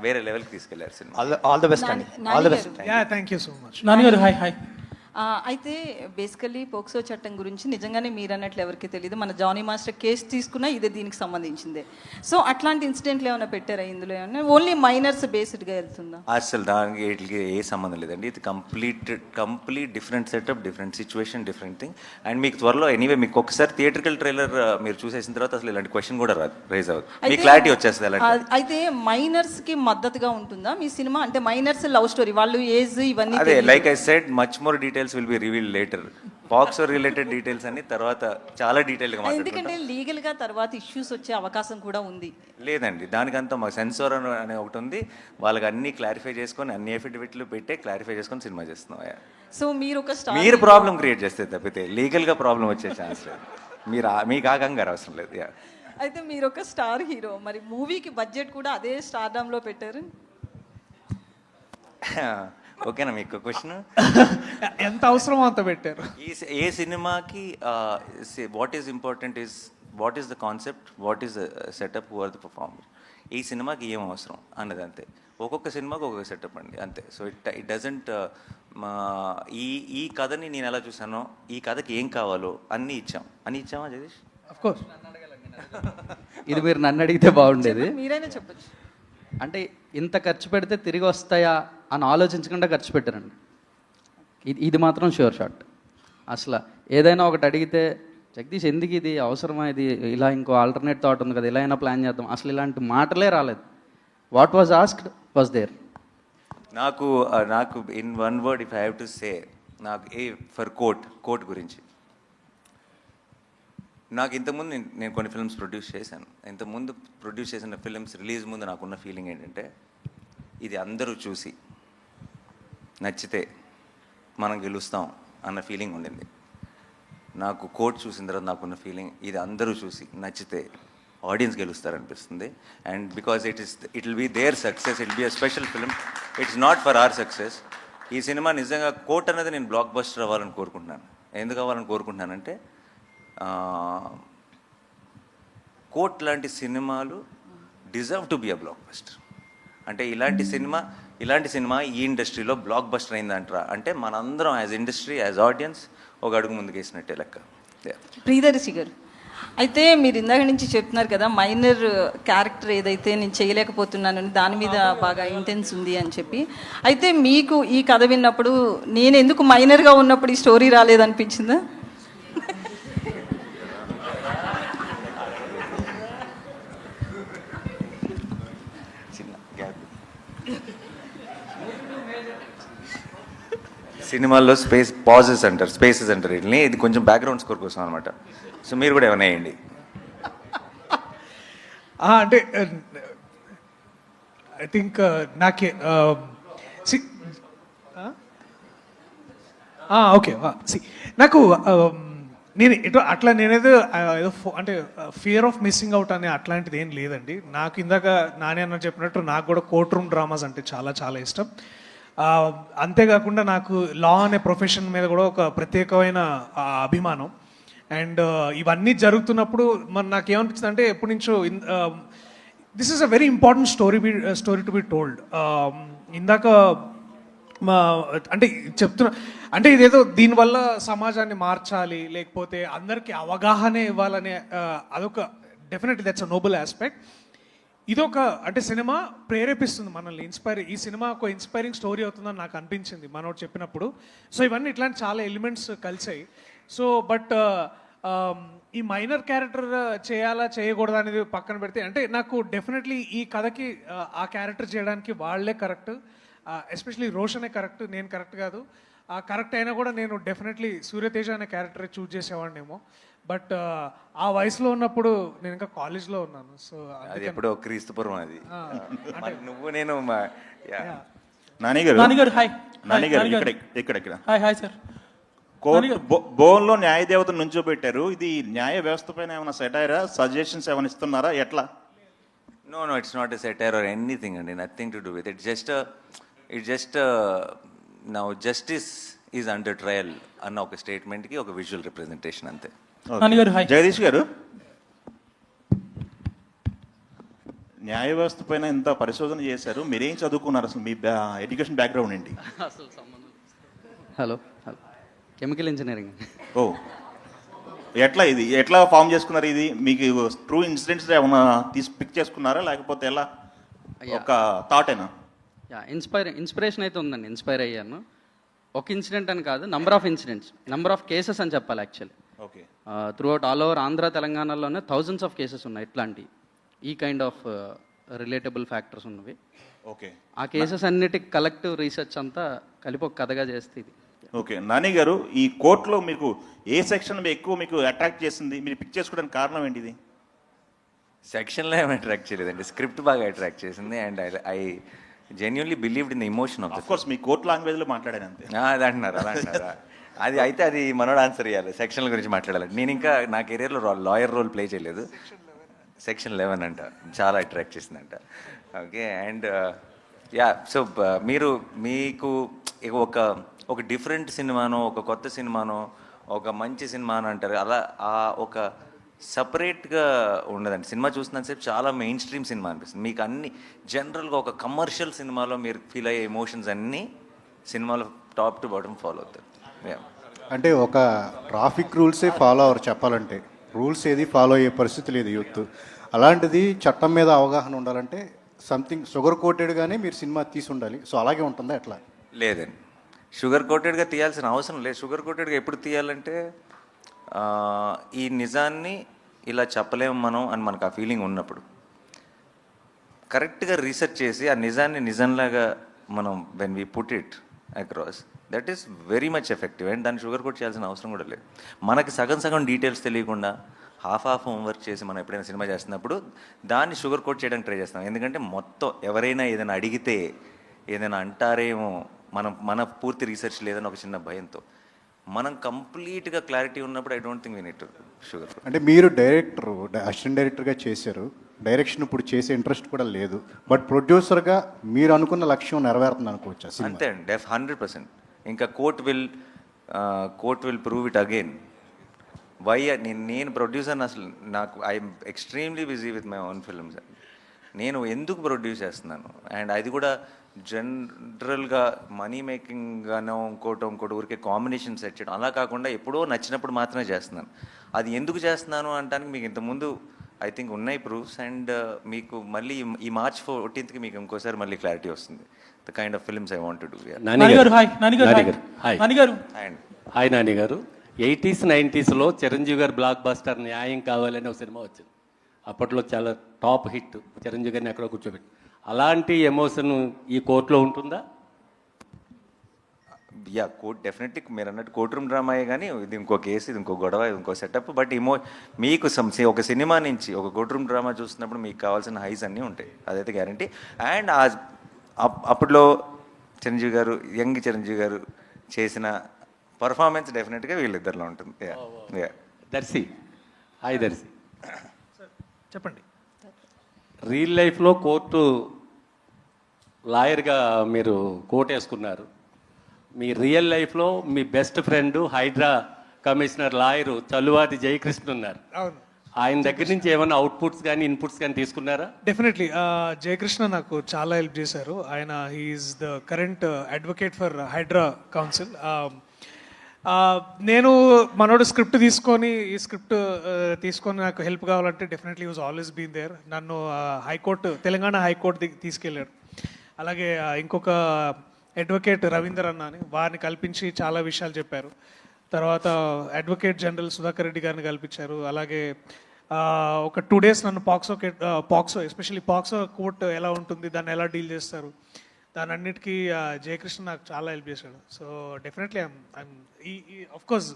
వేరే లెవెల్కి తీసుకెళ్లారు సినిమా.
ఆల్ ద బెస్ట్ అండి, all the best.
Thank you so much.
నాన్నగారు హాయ్. అయితే బేసికల్లీ పోక్సో చట్టం గురించి నిజంగానే మీరు అన్నట్లు ఎవరికి తెలియదు. మన జానీ మాస్టర్ కేసు తీసుకున్నా ఇదే దీనికి సంబంధించిందే. సో అట్లాంటి ఇన్సిడెంట్లు ఏమైనా పెట్టారా ఇందులో? ఏమన్నా ఓన్లీ మైనర్స్ బేస్డ్గా వెళ్తుందా?
అసలు దానికి వీటికి ఏ సంబంధం లేదండి. ఇది complete different setup, different situation, different thing. And మీకు త్వరలో ఎనీవే మీకు ఒకసారి థియేట్రికల్ ట్రైలర్ మీరు చూసేసిన తర్వాత అసలు ఇలాంటి క్వశ్చన్ కూడా రాదు, రైజ్ అవుతుంది, మీ క్లారిటీ వచ్చేస్తుంది. అలాంటి
అయితే మైనర్స్కి మద్దతుగా ఉంటుందా మీ సినిమా? అంటే మైనర్స్ లవ్ స్టోరీ, వాళ్ళు ఏజ్ ఇవన్నీ
అదే like I said much more details will be revealed later. POCSO related details అన్ని తర్వాత చాలా డీటెయిల్గా మాట్లాడుకుంటాం.
ఎందుకంటే లీగల్గా తర్వాత ఇష్యూస్ వచ్చే అవకాశం కూడా ఉంది.
లేదండి, దానికంతా మాకు సెన్సార్ అనే ఒకటి ఉంది, వాళ్ళకి అన్ని క్లారిఫై చేసుకొని అన్ని ఎఫిడవిట్లు పెట్టే క్లారిఫై చేసుకొని సినిమా చేస్తున్నాం.
సో మీరు ఒక
మీరు ప్రాబ్లం క్రియేట్ చేస్తే తప్పితే లీగల్గా ప్రాబ్లం వచ్చే ఛాన్స్ లేదు. మీకు ఆ కంగారు అవసరం లేదు.
అయితే మీరు ఒక స్టార్ హీరో, మరి మూవీకి బడ్జెట్ కూడా అదే స్టార్డమ్లో పెట్టారు.
ఓకేనా మీకు క్వశ్చన్?
ఎంత అవసరమో అంత పెట్టారు.
ఏ సినిమాకి what is important is what is the concept, what is the setup, who are the performer. ఈ సినిమాకి ఏం అవసరం అన్నది అంతే. ఒక్కొక్క సినిమాకి ఒక్కొక్క సెటప్ అండి, అంతే. సో ఇట్ డజంట్ ఈ కథని నేను ఎలా చూసానో, ఈ కథకి ఏం కావాలో అన్నీ ఇచ్చామా జగదీష్?
అఫ్కోర్స్.
ఇది మీరు నన్ను అడిగితే బాగుండేది.
మీరైనా చెప్పచ్చు.
అంటే ఇంత ఖర్చు పెడితే తిరిగి వస్తాయా అని ఆలోచించకుండా ఖర్చు పెట్టారండి. ఇది మాత్రం షూర్ షాట్. అసలు ఏదైనా ఒకటి అడిగితే జగదీష్ ఎందుకు ఇది అవసరమా, ఇది ఇలా ఇంకో ఆల్టర్నేట్ థాట్ ఉంది కదా, ఇలా అయినా ప్లాన్ చేద్దాం, అసలు ఇలాంటి మాటలే రాలేదు. What was asked was there.
నాకు in one word if I have to say, నాకు ఫర్ కోర్ట్ గురించి, నాకు ఇంతకుముందు నేను కొన్ని ఫిల్మ్స్ ప్రొడ్యూస్ చేశాను. ఇంతకుముందు ప్రొడ్యూస్ చేసిన ఫిల్మ్స్ రిలీజ్ ముందు నాకున్న ఫీలింగ్ ఏంటంటే, ఇది అందరూ చూసి నచ్చితే మనం గెలుస్తాం అన్న ఫీలింగ్ ఉండింది. నాకు కోర్ట్ చూసిన తర్వాత నాకున్న ఫీలింగ్, ఇది అందరూ చూసి నచ్చితే ఆడియన్స్ గెలుస్తారనిపిస్తుంది. And because it will be there success, it be a special film, it's not for our success. ఈ సినిమా నిజంగా కోర్ట్ అనేది నేను బ్లాక్ బస్టర్ అవ్వాలని కోరుకుంటున్నాను. ఎందుకు అవ్వాలని కోరుకుంటున్నానంటే, కోర్ట్ లాంటి సినిమాలు deserve to be a block buster. అంటే ఇలాంటి సినిమా ఈ ఇండస్ట్రీలో బ్లాక్ బస్టర్ అయిందంటారా అంటే మనందరం యాజ్ ఇండస్ట్రీ, యాజ్ ఆడియన్స్ ఒక అడుగు ముందుకు వేసినట్టే లెక్క.
ప్రియదర్శి గారు, అయితే మీరు ఇందాక నుంచి చెప్తున్నారు కదా, మైనర్ క్యారెక్టర్ ఏదైతే నేను చేయలేకపోతున్నానని దాని మీద బాగా ఇంటెన్స్ ఉంది అని చెప్పి. అయితే మీకు ఈ కథ విన్నప్పుడు నేను ఎందుకు మైనర్గా ఉన్నప్పుడు ఈ స్టోరీ రాలేదనిపించిందా?
సినిమాల్లో పాజెస్ అంటారు, స్పేసెస్ అంటారు వీటిని. ఇది కొంచెం బ్యాక్గ్రౌండ్ స్కోర్ కోసం అనమాట. సో మీరు కూడా ఏమైనా వేయండి.
అంటే ఐ థింక్ నాకే ఓకే నాకు నేను ఎటు అట్లా నేనేదో ఏదో అంటే ఫియర్ ఆఫ్ మిస్సింగ్ అవుట్ అనే అట్లాంటిది ఏం లేదండి. నాకు ఇందాక నాని అన్న చెప్పినట్టు నాకు కూడా కోర్ట్ రూమ్ డ్రామాస్ అంటే చాలా చాలా ఇష్టం. అంతేకాకుండా నాకు లా అనే ప్రొఫెషన్ మీద కూడా ఒక ప్రత్యేకమైన అభిమానం. అండ్ ఇవన్నీ జరుగుతున్నప్పుడు మరి నాకేమనిపించింది అంటే ఎప్పటి నుంచో this is a very important story to be told. ఇందాక అంటే చెప్తున్నా అంటే ఇదేదో దీనివల్ల సమాజాన్ని మార్చాలి లేకపోతే అందరికీ అవగాహన ఇవ్వాలనే అదొక definitely that's a noble aspect. ఇదొక అంటే సినిమా ప్రేరేపిస్తుంది మనల్ని, ఈ సినిమా ఒక ఇన్స్పైరింగ్ స్టోరీ అవుతుందని నాకు అనిపించింది మనోడు చెప్పినప్పుడు. సో ఇవన్నీ ఇట్లాంటి చాలా ఎలిమెంట్స్ కలిసాయి. సో బట్ ఈ మైనర్ క్యారెక్టర్ చేయాలా చేయకూడదా అనేది పక్కన పెడితే అంటే నాకు డెఫినెట్లీ ఈ కథకి ఆ క్యారెక్టర్ చేయడానికి వాళ్ళే కరెక్ట్, ఎస్పెషలీ రోషనే కరెక్ట్, నేను కరెక్ట్ కాదు. కరెక్ట్ అయినా కూడా నేను డెఫినెట్లీ సూర్యతేజ అనే క్యారెక్టర్ చూస్ చేసేవాడినేమో. బట్ ఆ వయసులో ఉన్నప్పుడు నేను ఇంకా కాలేజ్లో ఉన్నాను. సో
అది ఎప్పుడో క్రీస్తుపురం అది. నువ్వు నేను
నానిగారు హాయ్. ఇక్కడ హాయ్ సార్. కోర్టు బోన్లో న్యాయ దేవతను నుంచోబెట్టారు. ఇది న్యాయ వ్యవస్థ పైన ఏమైనా సెటైరా, సజెషన్స్ ఏమైనా ఇస్తున్నారా, ఎట్లా?
No, it's not a satire or anything, and nothing to do with it. It's just now justice is under trial అన్న ఒక స్టేట్మెంట్ కి ఒక విజువల్ రిప్రజెంటేషన్ అంతే.
జగదీష్ గారు, న్యాయ వ్యవస్థ పైన ఇంత పరిశోధన చేశారు, మీరేం చదువుకున్నారు, అసలు మీ ఎడ్యుకేషన్ బ్యాక్గ్రౌండ్ ఏంటి?
అసలు సంబంధం. Hello chemical engineering.
ఓ, ఎట్లా ఫామ్ చేసుకున్నారు? ఇది మీకు ట్రూ ఇన్సిడెంట్స్ ఏమైనా పిక్ చేసుకున్నారా లేకపోతే ఎలా, ఒక థాటేనా?
ఇన్స్పిరేషన్ అయితే ఉందండి, ఇన్స్పైర్ అయ్యాను. ఒక ఇన్సిడెంట్ అని కాదు, నంబర్ ఆఫ్ కేసెస్ అని చెప్పాలి actually.
Okay.
Through out all over Andhra తెలంగాణలోనే థౌజండ్స్ ఆఫ్ కేసెస్ ఉన్నాయి ఇట్లాంటి ఈ కైండ్ ఆఫ్ రిలేటబుల్ ఫ్యాక్టర్స్ ఉన్నవి.
ఓకే.
ఆ కేసెస్ అన్నిటికి కలెక్టివ్ రీసెర్చ్ అంతా కలిపి ఒక కథగా చేస్తే ఇది.
ఓకే. నాని గారు, ఈ కోర్టులో మీకు ఏ సెక్షన్ ఎక్కువ మీకు అట్రాక్ట్ చేసింది, మీరు పిక్ చేసుకోవడానికి కారణం ఏంటిది?
సెక్షన్లో ఏమి అట్రాక్ట్ చేయలేదండి, స్క్రిప్ట్ బాగా అట్రాక్ట్ చేసింది. And I genuinely believed in the emotion of the
course. Me court లాంగ్వేజ్లో మాట్లాడాను అంతే.
అది అంటున్నారు. అది అయితే అది మనోడు ఆన్సర్ ఇవ్వాలి, సెక్షన్ల గురించి మాట్లాడాలి. నేను ఇంకా నా కెరీర్లో లాయర్ రోల్ ప్లే చేయలేదు. సెక్షన్ 11 అంట చాలా అట్రాక్ట్ చేసిందంట. ఓకే. అండ్ సో మీకు ఒక డిఫరెంట్ సినిమానో, ఒక కొత్త సినిమానో, ఒక మంచి సినిమానో అంటారు అలా, ఒక సపరేట్గా ఉండదండి. సినిమా చూసినంతసేపు చాలా మెయిన్ స్ట్రీమ్ సినిమా అనిపిస్తుంది. మీకు అన్ని జనరల్గా ఒక కమర్షియల్ సినిమాలో మీరు ఫీల్ అయ్యే ఎమోషన్స్ అన్నీ సినిమాలో టాప్ టు బాటమ్ ఫాలో అవుతారు.
అంటే ఒక ట్రాఫిక్ రూల్సే ఫాలో అవ్వరు చెప్పాలంటే, రూల్స్ ఏది ఫాలో అయ్యే పరిస్థితి లేదు యూత్. అలాంటిది చట్టం మీద అవగాహన ఉండాలంటే సంథింగ్ షుగర్ కోటెడ్గానే మీరు సినిమా తీసి ఉండాలి. సో అలాగే ఉంటుందా ఎట్లా?
లేదండి, షుగర్ కోటెడ్గా తీయాల్సిన అవసరం లేదు. షుగర్ కోటెడ్గా ఎప్పుడు తీయాలంటే ఈ నిజాన్ని ఇలా చెప్పలేము మనం అని మనకు ఆ ఫీలింగ్ ఉన్నప్పుడు కరెక్ట్గా రీసెర్చ్ చేసి ఆ నిజాన్ని నిజంలాగా మనం when we put it across, that is very much effective. And దాన్ని షుగర్ కోట్ చేయాల్సిన అవసరం కూడా లేదు. మనకి సగం డీటెయిల్స్ తెలియకుండా హాఫ్ హోంవర్క్ చేసి మనం ఎప్పుడైనా సినిమా చేస్తున్నప్పుడు దాన్ని షుగర్ కోట్ చేయడానికి ట్రై చేస్తాం. ఎందుకంటే మొత్తం ఎవరైనా ఏదైనా అడిగితే ఏదైనా అంటారేమో, మన పూర్తి రీసెర్చ్ లేదని ఒక చిన్న భయంతో. మనం కంప్లీట్గా క్లారిటీ ఉన్నప్పుడు I don't think we need to sugar.
అంటే మీరు అసిస్టెంట్ డైరెక్టర్గా చేశారు, డైరెక్షన్ ఇప్పుడు చేసే ఇంట్రెస్ట్ కూడా లేదు, బట్ ప్రొడ్యూసర్గా మీరు అనుకున్న లక్ష్యం నెరవేరుతుంది అనుకోవచ్చా?
అంతే అండి, 100%. ఇంకా court will prove it again. Why నేను ప్రొడ్యూసర్ని అసలు I'm extremely busy with my own films. నేను ఎందుకు ప్రొడ్యూస్ చేస్తున్నాను, అండ్ అది కూడా జనరల్గా మనీ మేకింగ్గానో ఇంకోటి ఊరికే కాంబినేషన్ సెట్ చేయడం అలా కాకుండా ఎప్పుడో నచ్చినప్పుడు మాత్రమే చేస్తున్నాను. అది ఎందుకు చేస్తున్నాను అంటానికి మీకు ఇంతకుముందు ఐ థింక్ ఉన్నాయి ప్రూఫ్స్. అండ్ మీకు మళ్ళీ ఈ March 14th మీకు ఇంకోసారి మళ్ళీ క్లారిటీ వస్తుంది the kind of films I want to do.
Hi Nani గారు. 80s 90sలో చిరంజీవి గారు బ్లాక్ బస్టర్ న్యాయం కావాలని ఒక సినిమా వచ్చింది. అప్పట్లో చాలా టాప్ హిట్, చిరంజీవి గారిని ఎక్కడో కూర్చోబెట్టి. అలాంటి ఎమోషన్ ఈ కోర్టులో ఉంటుందా?
కోర్ట్ డెఫినెట్లీ మీరు అన్నట్టు కోర్ట్ రూమ్ డ్రామాయే, కానీ ఇది ఇంకో కేసు, ఇది ఇంకో గొడవ, ఇది ఇంకో సెటప్. బట్ మీకు ఒక సినిమా నుంచి ఒక కోర్ట్ రూమ్ డ్రామా చూస్తున్నప్పుడు మీకు కావాల్సిన హైస్ అన్నీ ఉంటాయి, అదైతే గ్యారంటీ. అండ్ అప్పట్లో యంగ్ చిరంజీవి గారు చేసిన పర్ఫార్మెన్స్ డెఫినెట్గా వీళ్ళిద్దరిలో ఉంటుంది.
దర్శి, హాయ్ దర్శి.
చెప్పండి.
రియల్ లైఫ్లో కోర్టు లాయర్గా మీరు కోర్టు వేసుకున్నారు. మీ రియల్ లైఫ్లో మీ best friend Hydraa commissioner lawyer చల్లువాతి జయకృష్ణ ఉన్నారు.
అవును.
ఆయన దగ్గర నుంచి ఏమైనా అవుట్పుట్స్ కానీ ఇన్పుట్స్ కానీ తీసుకున్నారా?
డెఫినెట్లీ జయకృష్ణ నాకు చాలా హెల్ప్ చేశారు. ఆయన he's the current advocate for HYDRAA council. నేను మనోడు స్క్రిప్ట్ తీసుకొని ఈ స్క్రిప్ట్ తీసుకొని నాకు హెల్ప్ కావాలంటే definitely was always been there. నన్ను హైకోర్టు, తెలంగాణ హైకోర్టు తీసుకెళ్ళాడు. అలాగే ఇంకొక అడ్వకేట్ రవీందర్ అన్న అని, వారిని కల్పించి చాలా విషయాలు చెప్పారు. తర్వాత అడ్వకేట్ జనరల్ సుధాకర్ రెడ్డి గారిని కల్పించారు. అలాగే ఒక 2 days నన్ను పాక్సో ఎస్పెషల్లీ పాక్సో కోర్టు ఎలా ఉంటుంది, దాన్ని ఎలా డీల్ చేస్తారు, దాని అన్నిటికీ జయకృష్ణ నాకు చాలా హెల్ప్ చేశాడు. So definitely of course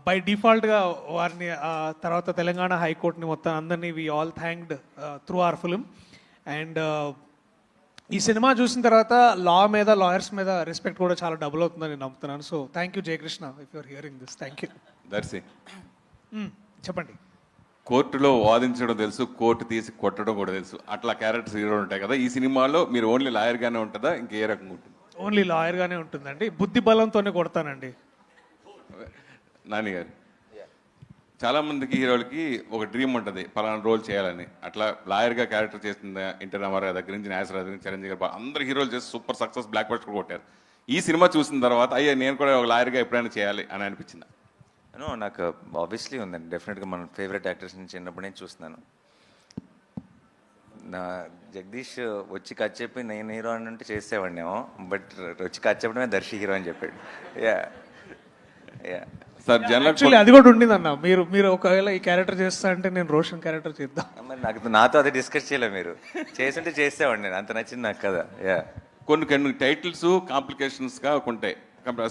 by డిఫాల్ట్గా వారిని తర్వాత తెలంగాణ హైకోర్టుని మొత్తం అందరినీ we all thanked through our film. And ఈ సినిమా చూసిన తర్వాత లా మీద, లాయర్స్ మీద రెస్పెక్ట్ కూడా చాలా డబుల్ అవుతుందని నేను నమ్ముతున్నాను. So thank you Jayakrishna, if you're hearing this. Thank you.
Darshi,
చెప్పండి.
కోర్టులో వాదించడం తెలుసు, కోర్టు తీసి కొట్టడం కూడా తెలుసు, అట్లా క్యారెక్టర్స్ హీరో ఉంటాయి కదా. ఈ సినిమాలో మీరు ఓన్లీ లాయర్గానే ఉంటుందా, ఇంకే రకంగా ఉంటుంది?
ఓన్లీ లాయర్గానే ఉంటుందండి. బుద్ధి బలంతోనే కొడతానండి.
నాని గారు, చాలా మందికి హీరోలకి ఒక డ్రీమ్ ఉంటుంది పలానా రోల్ చేయాలని. అట్లా లాయర్గా క్యారెక్టర్ చేసిన ఎన్టీ రామారావు దగ్గర నుంచి, నాగేశ్వరరావు దగ్గర నుంచి, చిరంజీవి గారు అందరు హీరోలు చేసి సూపర్ సక్సెస్, బ్లాక్ బస్టర్ కూడా కొట్టారు. ఈ సినిమా చూసిన తర్వాత అయ్యా నేను కూడా ఒక లాయర్గా ఎప్పుడైనా చేయాలి అని అనిపించింది?
నాకు ఆబ్వియస్లీ ఉందండి. డెఫినెట్గా మన ఫేవరెట్ యాక్టర్స్ నుంచి చిన్నప్పటి నుంచి చూస్తున్నాను. నా జగదీష్ వచ్చి కథ చెప్పి నేను హీరో అని అంటే చేసేవాడినేమో, బట్ వచ్చి కథ చెప్పడమే దర్శి హీరో అని చెప్పాడు.
సార్
యాక్చువల్లీ అది కూడా ఉండింది అన్న. మీరు ఒకవేళ ఈ క్యారెక్టర్ చేస్తా అంటే నేను రోషన్ క్యారెక్టర్ చేద్దాం.
మరి నాతో అదే డిస్కస్ చేయలేదు. మీరు చేస్తుంటే చేసేవాడిని, నేను అంత నచ్చింది నాకు కదా.
కొన్ని టైటిల్స్ కాంప్లికేషన్స్గా ఉంటాయి.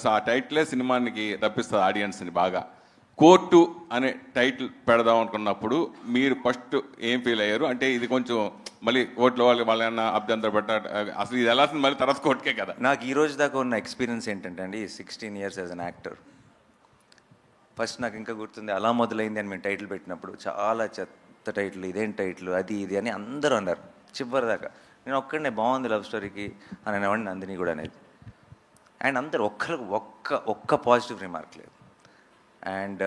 ఆ టైటిలే సినిమానికి తప్పిస్తుంది ఆడియన్స్ని బాగా. కోర్టు అనే టైటిల్ పెడదాం అనుకున్నప్పుడు మీరు ఫస్ట్ ఏం ఫీల్ అయ్యారు? అంటే ఇది కొంచెం మళ్ళీ కోర్టులో వాళ్ళేమన్నా అభ్యంతరం పెట్టారు, అసలు ఇది ఎలా మళ్ళీ తర్వాత కోర్టుకే కదా.
నాకు ఈ రోజు దాకా ఉన్న ఎక్స్పీరియన్స్ ఏంటంటే అండి, 16 years as an actor. First నాకు ఇంకా గుర్తుంది, అలా మొదలైంది అని మేము టైటిల్ పెట్టినప్పుడు చాలా చెత్త టైటిల్, ఇదేం టైటిల్, అది ఇది అని అందరూ అన్నారు చివరి దాకా. నేను ఒక్కడనే బాగుంది లవ్ స్టోరీకి అని అనేవాడిని, నందిని కూడా అనేది. అండ్ అందరు ఒక్క పాజిటివ్ రిమార్క్ లేదు. అండ్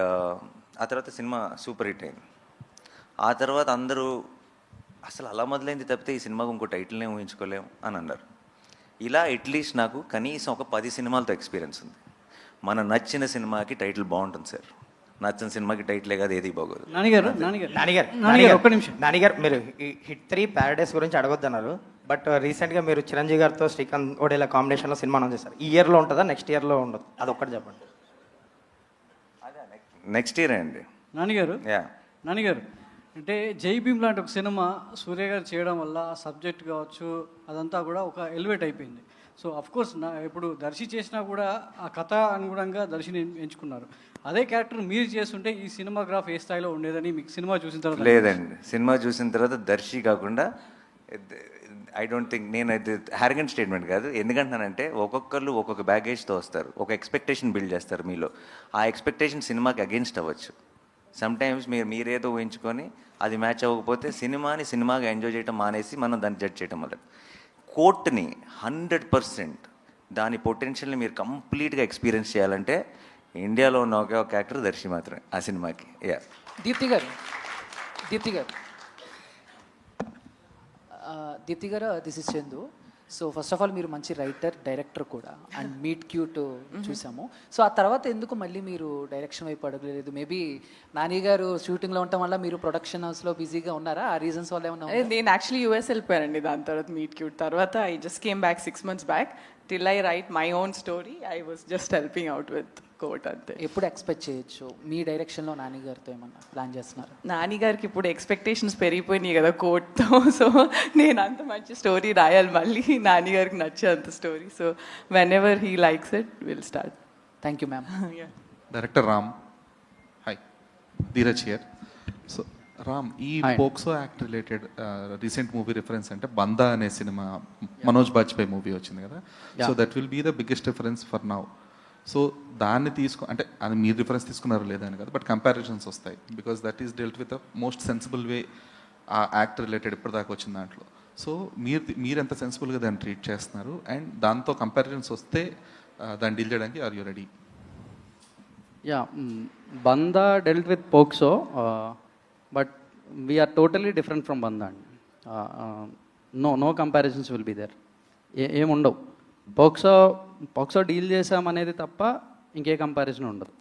ఆ తర్వాత సినిమా సూపర్ హిట్ అయింది. ఆ తర్వాత అందరూ అసలు అలా మొదలైంది తప్పితే ఈ సినిమాకు ఇంకో టైటిల్నే ఊహించుకోలేము అని అన్నారు. ఇలా అట్లీస్ట్ నాకు కనీసం ఒక 10 సినిమాలతో ఎక్స్పీరియన్స్ ఉంది. మన నచ్చిన సినిమాకి టైటిల్ బాగుంటుంది సార్, నచ్చిన సినిమాకి టైటిలే కాదు ఏది బాగోదు.
ఒక్క నిమిషం. నానిగారు, మీరు హిట్ 3 ప్యారడైస్ గురించి అడగొద్దన్నారు, బట్ రీసెంట్గా మీరు చిరంజీవి గారితో శ్రీకాంత్ ఓడేలా కాంబినేషన్లో సినిమా అనౌన్స్ చేశారు. ఈ ఇయర్లో ఉంటుందా, నెక్స్ట్ ఇయర్లో ఉండదు? అదొక్కటి చెప్పండి.
నెక్స్ట్ ఇయర్ అండి.
నానిగారు, అంటే జై భీమ్ లాంటి ఒక సినిమా సూర్య గారు చేయడం వల్ల సబ్జెక్ట్ కావచ్చు అదంతా కూడా ఒక ఎలివేట్ అయిపోయింది. సో అఫ్కోర్స్ ఇప్పుడు దర్శి చేసినా కూడా ఆ కథ అనుగుణంగా దర్శిని ఎంచుకున్నారు. అదే క్యారెక్టర్ మీరు చేస్తుంటే ఈ సినిమాగ్రాఫ్ ఏ స్థాయిలో ఉండేదని మీకు సినిమా చూసిన తర్వాత?
లేదండి, సినిమా చూసిన తర్వాత దర్శి కాకుండా ఐ డోంట్ థింక్, నేను అది హ్యారగెంట్ స్టేట్మెంట్ కాదు. ఎందుకంటానంటే ఒక్కొక్కరు ఒక్కొక్క బ్యాగేజ్తో వస్తారు, ఒక ఎక్స్పెక్టేషన్ బిల్డ్ చేస్తారు మీలో. ఆ ఎక్స్పెక్టేషన్ సినిమాకి అగెన్స్ట్ అవ్వచ్చు. సమ్టైమ్స్ మీరేదో ఊహించుకొని అది మ్యాచ్ అవ్వకపోతే సినిమాగా ఎంజాయ్ చేయడం మానేసి మనం దాన్ని జడ్జ్ చేయడం మొదలు. కోర్టుని 100% దాని పొటెన్షియల్ని మీరు కంప్లీట్గా ఎక్స్పీరియన్స్ చేయాలంటే ఇండియాలో ఉన్న ఒకే ఒక యాక్టర్ దర్శి మాత్రమే ఆ సినిమాకి.
దీప్తి గారు, this is Chandu. So first of all మీరు మంచి రైటర్, డైరెక్టర్ కూడా, అండ్ మీట్ క్యూట్ చూసాము. సో ఆ తర్వాత ఎందుకు మళ్ళీ మీరు డైరెక్షన్ వైపు అడగలేదు? మేబీ నాని గారు షూటింగ్లో ఉండటం వల్ల మీరు ప్రొడక్షన్ హౌస్లో బిజీగా ఉన్నారా? ఆ రీజన్స్ వల్ల ఏమన్నా?
నేను యాక్చువల్లీ యూఎస్ వెళ్ళిపోయానండి. దాని తర్వాత మీట్ క్యూట్ తర్వాత I just came back 6 months back. Till I write my own story I was just helping out with Court అంతే.
ఎప్పుడు ఎక్స్పెక్ట్ చేయొచ్చు మీ డైరెక్షన్లో నాని గారితో ఏమన్నా ప్లాన్ చేస్తున్నారు?
నాని గారికి ఇప్పుడు ఎక్స్పెక్టేషన్స్ పెరిగిపోయినాయి కదా కోర్ట్తో. సో నేను అంత మంచి స్టోరీ రాయాలి మళ్ళీ, నాని గారికి నచ్చే అంత story. So whenever he likes it will start.
Thank you ma'am.
Director Ram, hi, Dheeraj here. So Ram, ఈ POCSO act related recent movie reference అంటే బందా అనే సినిమా మనోజ్ బాజ్పేయి మూవీ వచ్చింది కదా. So that will be the biggest reference for now. So దాన్ని అంటే అది మీరు రిఫరెన్స్ తీసుకున్నారో లేదని కదా, బట్ కంపారిజన్స్ వస్తాయి because that is dealt with the most sensible way ఆ యాక్ట్ రిలేటెడ్ ఇప్పటిదాకా వచ్చిన దాంట్లో. సో మీరు ఎంత సెన్సిబుల్గా దాన్ని ట్రీట్ చేస్తున్నారు అండ్ దాంతో కంపారిజన్స్ వస్తే దాన్ని డీల్ చేయడానికి are you ready?
Yeah, Bandaa dealt with POCSO, but we're totally different from Bandaa అండి. No comparisons will be there. ఏముండవు. పోక్సో డీల్ చేసామనేది తప్ప ఇంకే కంపారిజన్ ఉండదు.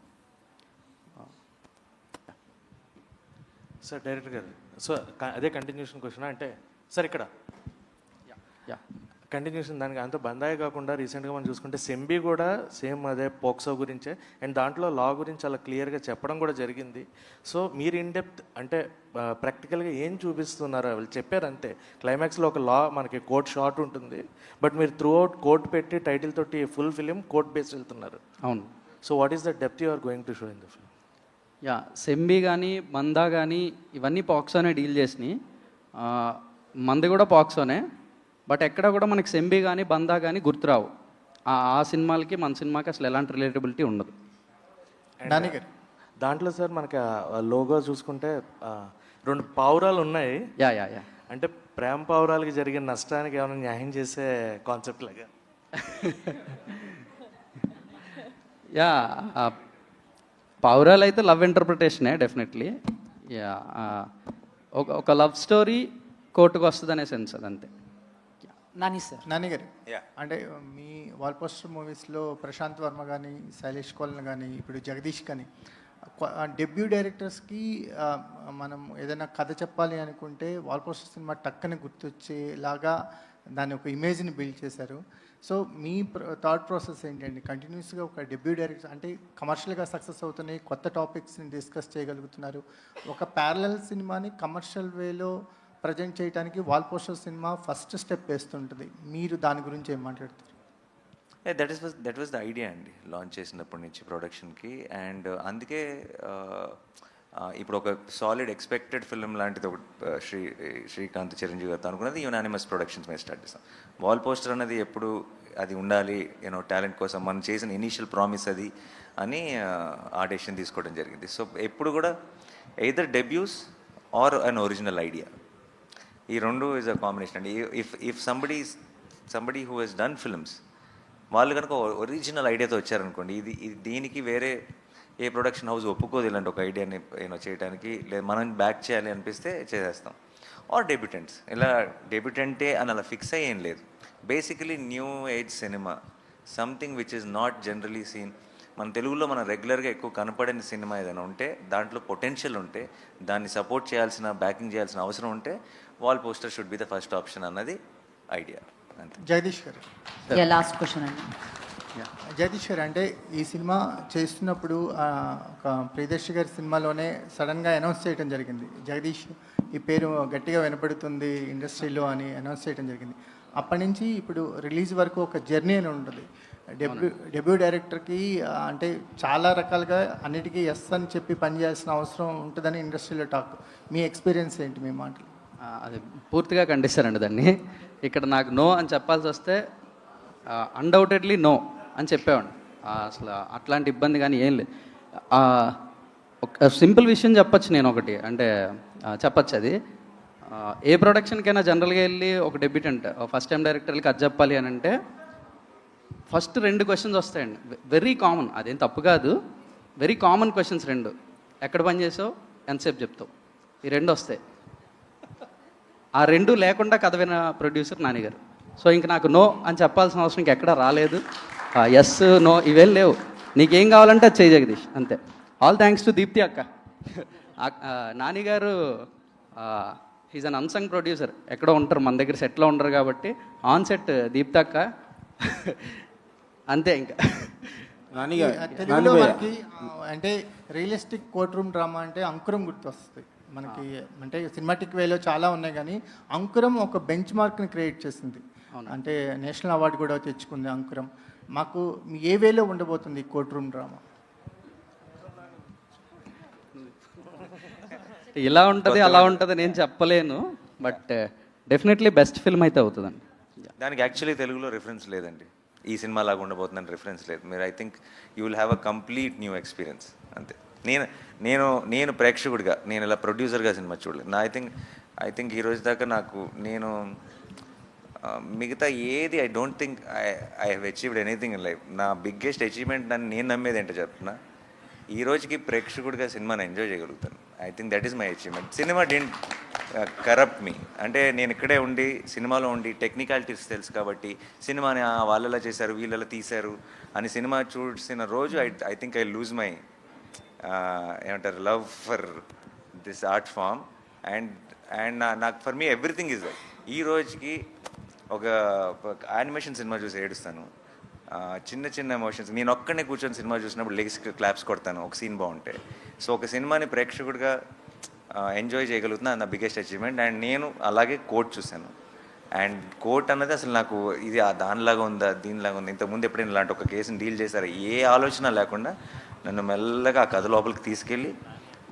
సార్ డైరెక్టర్ గారు, సో అదే కంటిన్యూషన్ క్వశ్చన్ అంటే సార్ ఇక్కడ
యా
కంటిన్యూషన్ దానికి అంత బందాయి కాకుండా రీసెంట్గా మనం చూసుకుంటే సెంబీ కూడా సేమ్ అదే పోక్సో గురించే అండ్ దాంట్లో లా గురించి చాలా క్లియర్గా చెప్పడం కూడా జరిగింది. సో మీరు ఇన్ డెప్త్ అంటే ప్రాక్టికల్గా ఏం చూపిస్తున్నారో వాళ్ళు చెప్పారు అంతే. క్లైమాక్స్లో ఒక లా మనకి కోర్ట్ షార్ట్ ఉంటుంది, బట్ మీరు త్రూ అవుట్ కోర్ట్ పెట్టి టైటిల్ తోటి ఫుల్ ఫిలిం కోర్ట్ బేస్ వెళ్తున్నారు.
అవును.
So what is the depth you are going to show in the film?
Yeah, సెంబీ కానీ బందా కానీ ఇవన్నీ పాక్సోనే డీల్ చేసినాయి. మంది కూడా పాక్సోనే, బట్ ఎక్కడ కూడా మనకి సెంబీ కానీ బందా కానీ గుర్తురావు. ఆ సినిమాలకి మన సినిమాకి అసలు ఎలాంటి రిలేటబిలిటీ ఉండదు.
దాంట్లో సార్ మనకి లోగో చూసుకుంటే 2 పావురాలు ఉన్నాయి.
యా యా యా
అంటే ప్రేమ పావురాలకి జరిగిన నష్టానికి ఏమైనా న్యాయం చేసే కాన్సెప్ట్ లాగా.
యా, పావురాలు అయితే లవ్ ఇంటర్ప్రిటేషనే డెఫినెట్లీ. యా, ఒక లవ్ స్టోరీ కోర్టుకు వస్తుంది అనే సెన్స్ అదంతే.
నాని సార్.
నాని గారు, అంటే మీ వాల్ పోస్టర్ మూవీస్లో ప్రశాంత్ వర్మ కానీ, శైలేష్ కోలన్ కానీ, ఇప్పుడు జగదీష్ కానీ డెబ్యూ డైరెక్టర్స్కి మనం ఏదైనా కథ చెప్పాలి అనుకుంటే వాల్ పోస్టర్ సినిమా టక్కని గుర్తొచ్చేలాగా దాని ఒక ఇమేజ్ని బిల్డ్ చేశారు. సో మీ థాట్ ప్రాసెస్ ఏంటండి? కంటిన్యూస్గా ఒక డెబ్యూ డైరెక్టర్ అంటే కమర్షియల్గా సక్సెస్ అవుతున్నాయి, కొత్త టాపిక్స్ని డిస్కస్ చేయగలుగుతున్నారు. ఒక ప్యారలల్ సినిమాని కమర్షియల్ వేలో ప్రజెంట్ చేయడానికి వాల్ పోస్టర్ సినిమా ఫస్ట్ స్టెప్ వేస్తుంటుంది. మీరు దాని గురించి ఏం మాట్లాడతారు?
దట్ వాజ్ ద ఐడియా అండి లాంచ్ చేసినప్పటి నుంచి ప్రొడక్షన్కి. అండ్ అందుకే ఇప్పుడు ఒక సాలిడ్ ఎక్స్పెక్టెడ్ ఫిల్మ్ లాంటిది ఒకటి శ్రీకాంత్ చిరంజీవి గారితో అనుకున్నది యునానిమస్ ప్రొడక్షన్స్ మీద స్టార్ట్ చేస్తాం. వాల్ పోస్టర్ అనేది ఎప్పుడు అది ఉండాలి, యూనో టాలెంట్ కోసం మనం చేసిన ఇనీషియల్ ప్రామిస్ అది అని ఆ డెసిషన్ తీసుకోవడం జరిగింది. సో ఎప్పుడు కూడా either debuts or an original idea, ఈ రెండు ఈజ్ అ కాంబినేషన్ అండి. If somebody who he's done films వాళ్ళు కనుక ఒరిజినల్ ఐడియాతో వచ్చారనుకోండి, ఇది దీనికి వేరే ఏ ప్రొడక్షన్ హౌస్ ఒప్పుకోదు ఇలాంటి ఒక ఐడియాని చేయడానికి, లేదా మనం బ్యాక్ చేయాలి అనిపిస్తే చేసేస్తాం. ఆర్ డెబ్యూటెంట్స్, ఇలా డెబ్యూటెంటే అని అలా ఫిక్స్ అయ్యేం లేదు. బేసికలీ న్యూ ఏజ్ సినిమా, something which is not generally seen. మన తెలుగులో మనం రెగ్యులర్గా ఎక్కువ కనపడని సినిమా ఏదైనా ఉంటే, దాంట్లో పొటెన్షియల్ ఉంటే, దాన్ని సపోర్ట్ చేయాల్సిన, బ్యాకింగ్ చేయాల్సిన అవసరం ఉంటే wall poster should be the first option అన్నది ఐడియా. అంతే.
జగదీష్ గారు,
లాస్ట్ క్వశ్చన్ అండి.
జగదీష్ గారు, అంటే ఈ సినిమా చేస్తున్నప్పుడు ఒక ప్రియదర్శి గారి సినిమాలోనే సడన్గా అనౌన్స్ చేయడం జరిగింది, జగదీష్ ఈ పేరు గట్టిగా వినపడుతుంది ఇండస్ట్రీలో అని అనౌన్స్ చేయడం జరిగింది. అప్పటి నుంచి ఇప్పుడు రిలీజ్ వరకు ఒక జర్నీ అని ఉంటుంది. డెబ్యూ డైరెక్టర్కి అంటే చాలా రకాలుగా అన్నిటికీ ఎస్ అని చెప్పి పనిచేయాల్సిన అవసరం ఉంటుందని ఇండస్ట్రీలో టాక్. మీ ఎక్స్పీరియన్స్ ఏంటి, మీ మాటలు?
అది పూర్తిగా ఖండిస్తారండి దాన్ని. ఇక్కడ నాకు నో అని చెప్పాల్సి వస్తే అన్డౌటెడ్లీ నో అని చెప్పేవాడిని. అసలు అట్లాంటి ఇబ్బంది కానీ ఏం లేదు. ఒక సింపుల్ విషయం చెప్పచ్చు నేను ఒకటి, అంటే చెప్పచ్చు అది. ఏ ప్రొడక్షన్కైనా జనరల్గా వెళ్ళి ఒక డెబ్యూటెంట్ ఫస్ట్ టైం డైరెక్టర్కి అది చెప్పాలి అని అంటే ఫస్ట్ 2 క్వశ్చన్స్ వస్తాయండి. వెరీ కామన్, అదేం తప్పు కాదు, వెరీ కామన్ క్వశ్చన్స్ 2. ఎక్కడ పని చేసావు, ఎంతసేపు చెప్తావు, ఈ 2 వస్తాయి. ఆ 2 లేకుండా కథ విన ప్రొడ్యూసర్ నాని గారు. సో ఇంక నాకు నో అని చెప్పాల్సిన అవసరం ఇంకెక్కడా రాలేదు. ఎస్ నో ఇవేం లేవు, నీకేం కావాలంటే అది చేయి జగదీష్, అంతే. ఆల్ థ్యాంక్స్ టు దీప్తి అక్క. నాని గారు హీజ్ అన్ అన్సంగ్ ప్రొడ్యూసర్, ఎక్కడో ఉంటారు, మన దగ్గర సెట్లో ఉండరు కాబట్టి ఆన్ సెట్ దీప్తి అక్క అంతే. ఇంకా
తెలుగులో మనకి అంటే రియలిస్టిక్ కోర్ట్ రూమ్ డ్రామా అంటే అంకురం గుర్తొస్తుంది మనకి. అంటే సినిమాటిక్ వేలో చాలా ఉన్నాయి, కానీ అంకురం ఒక బెంచ్ మార్క్ని క్రియేట్ చేసింది. అంటే నేషనల్ అవార్డు కూడా తెచ్చుకుంది అంకురం. మాకు ఏ వేలో ఉండబోతుంది కోర్ట్ రూమ్ డ్రామా?
ఇలా ఉంటుంది అలా ఉంటుంది నేను చెప్పలేను, బట్ డెఫినెట్లీ బెస్ట్ ఫిల్మ్ అయితే అవుతుందండి.
దానికి యాక్చువల్లీ తెలుగులో రిఫరెన్స్ లేదండి. ఈ సినిమా లాగా ఉండబోతుందని రిఫరెన్స్ లేదు. మీరు I think you will have a complete new experience అంతే. నేను ప్రేక్షకుడిగా, నేను ఇలా ప్రొడ్యూసర్గా సినిమా చూడలేదు. ఐ థింక్ ఈ రోజు దాకా నేను మిగతా ఏది I don't think I have achieved anything in life. నా బిగ్గెస్ట్ అచీవ్మెంట్ నేను నమ్మేది ఏంటో చెప్తున్నా, ఈ రోజుకి ప్రేక్షకుడిగా సినిమాని ఎంజాయ్ చేయగలుగుతాను. I think that is my achievement. సినిమా డింట్ కరప్ట్ మీ. అంటే నేను ఇక్కడే ఉండి సినిమాలో ఉండి టెక్నికాలిటీస్ తెలుసు కాబట్టి సినిమాని వాళ్ళలా చేశారు వీళ్ళలా తీశారు అని సినిమా చూసిన రోజు I think I lose my ఏమంటారు love for this art form. And నాకు for me everything is like ఈ రోజుకి ఒక యానిమేషన్ సినిమా చూసి ఏడుస్తాను, చిన్న చిన్న ఎమోషన్స్. నేను ఒక్కనే కూర్చొని సినిమా చూసినప్పుడు లెగ్స్ క్లాప్స్ కొడతాను ఒక సీన్ బాగుంటే. సో ఒక సినిమాని ప్రేక్షకుడిగా ఎంజాయ్ చేయగలుగుతున్నా నా బిగ్గెస్ట్ అచీవ్మెంట్. అండ్ నేను అలాగే కోట్ చూశాను. అండ్ కోట్ అన్నది అసలు నాకు ఇది దానిలాగా ఉందా దీనిలాగా ఉంది, ఇంతకుముందు ఎప్పుడైనా ఇలాంటి ఒక కేసుని డీల్ చేశారు ఏ ఆలోచన లేకుండా నన్ను మెల్లగా ఆ కథ లోపలికి తీసుకెళ్ళి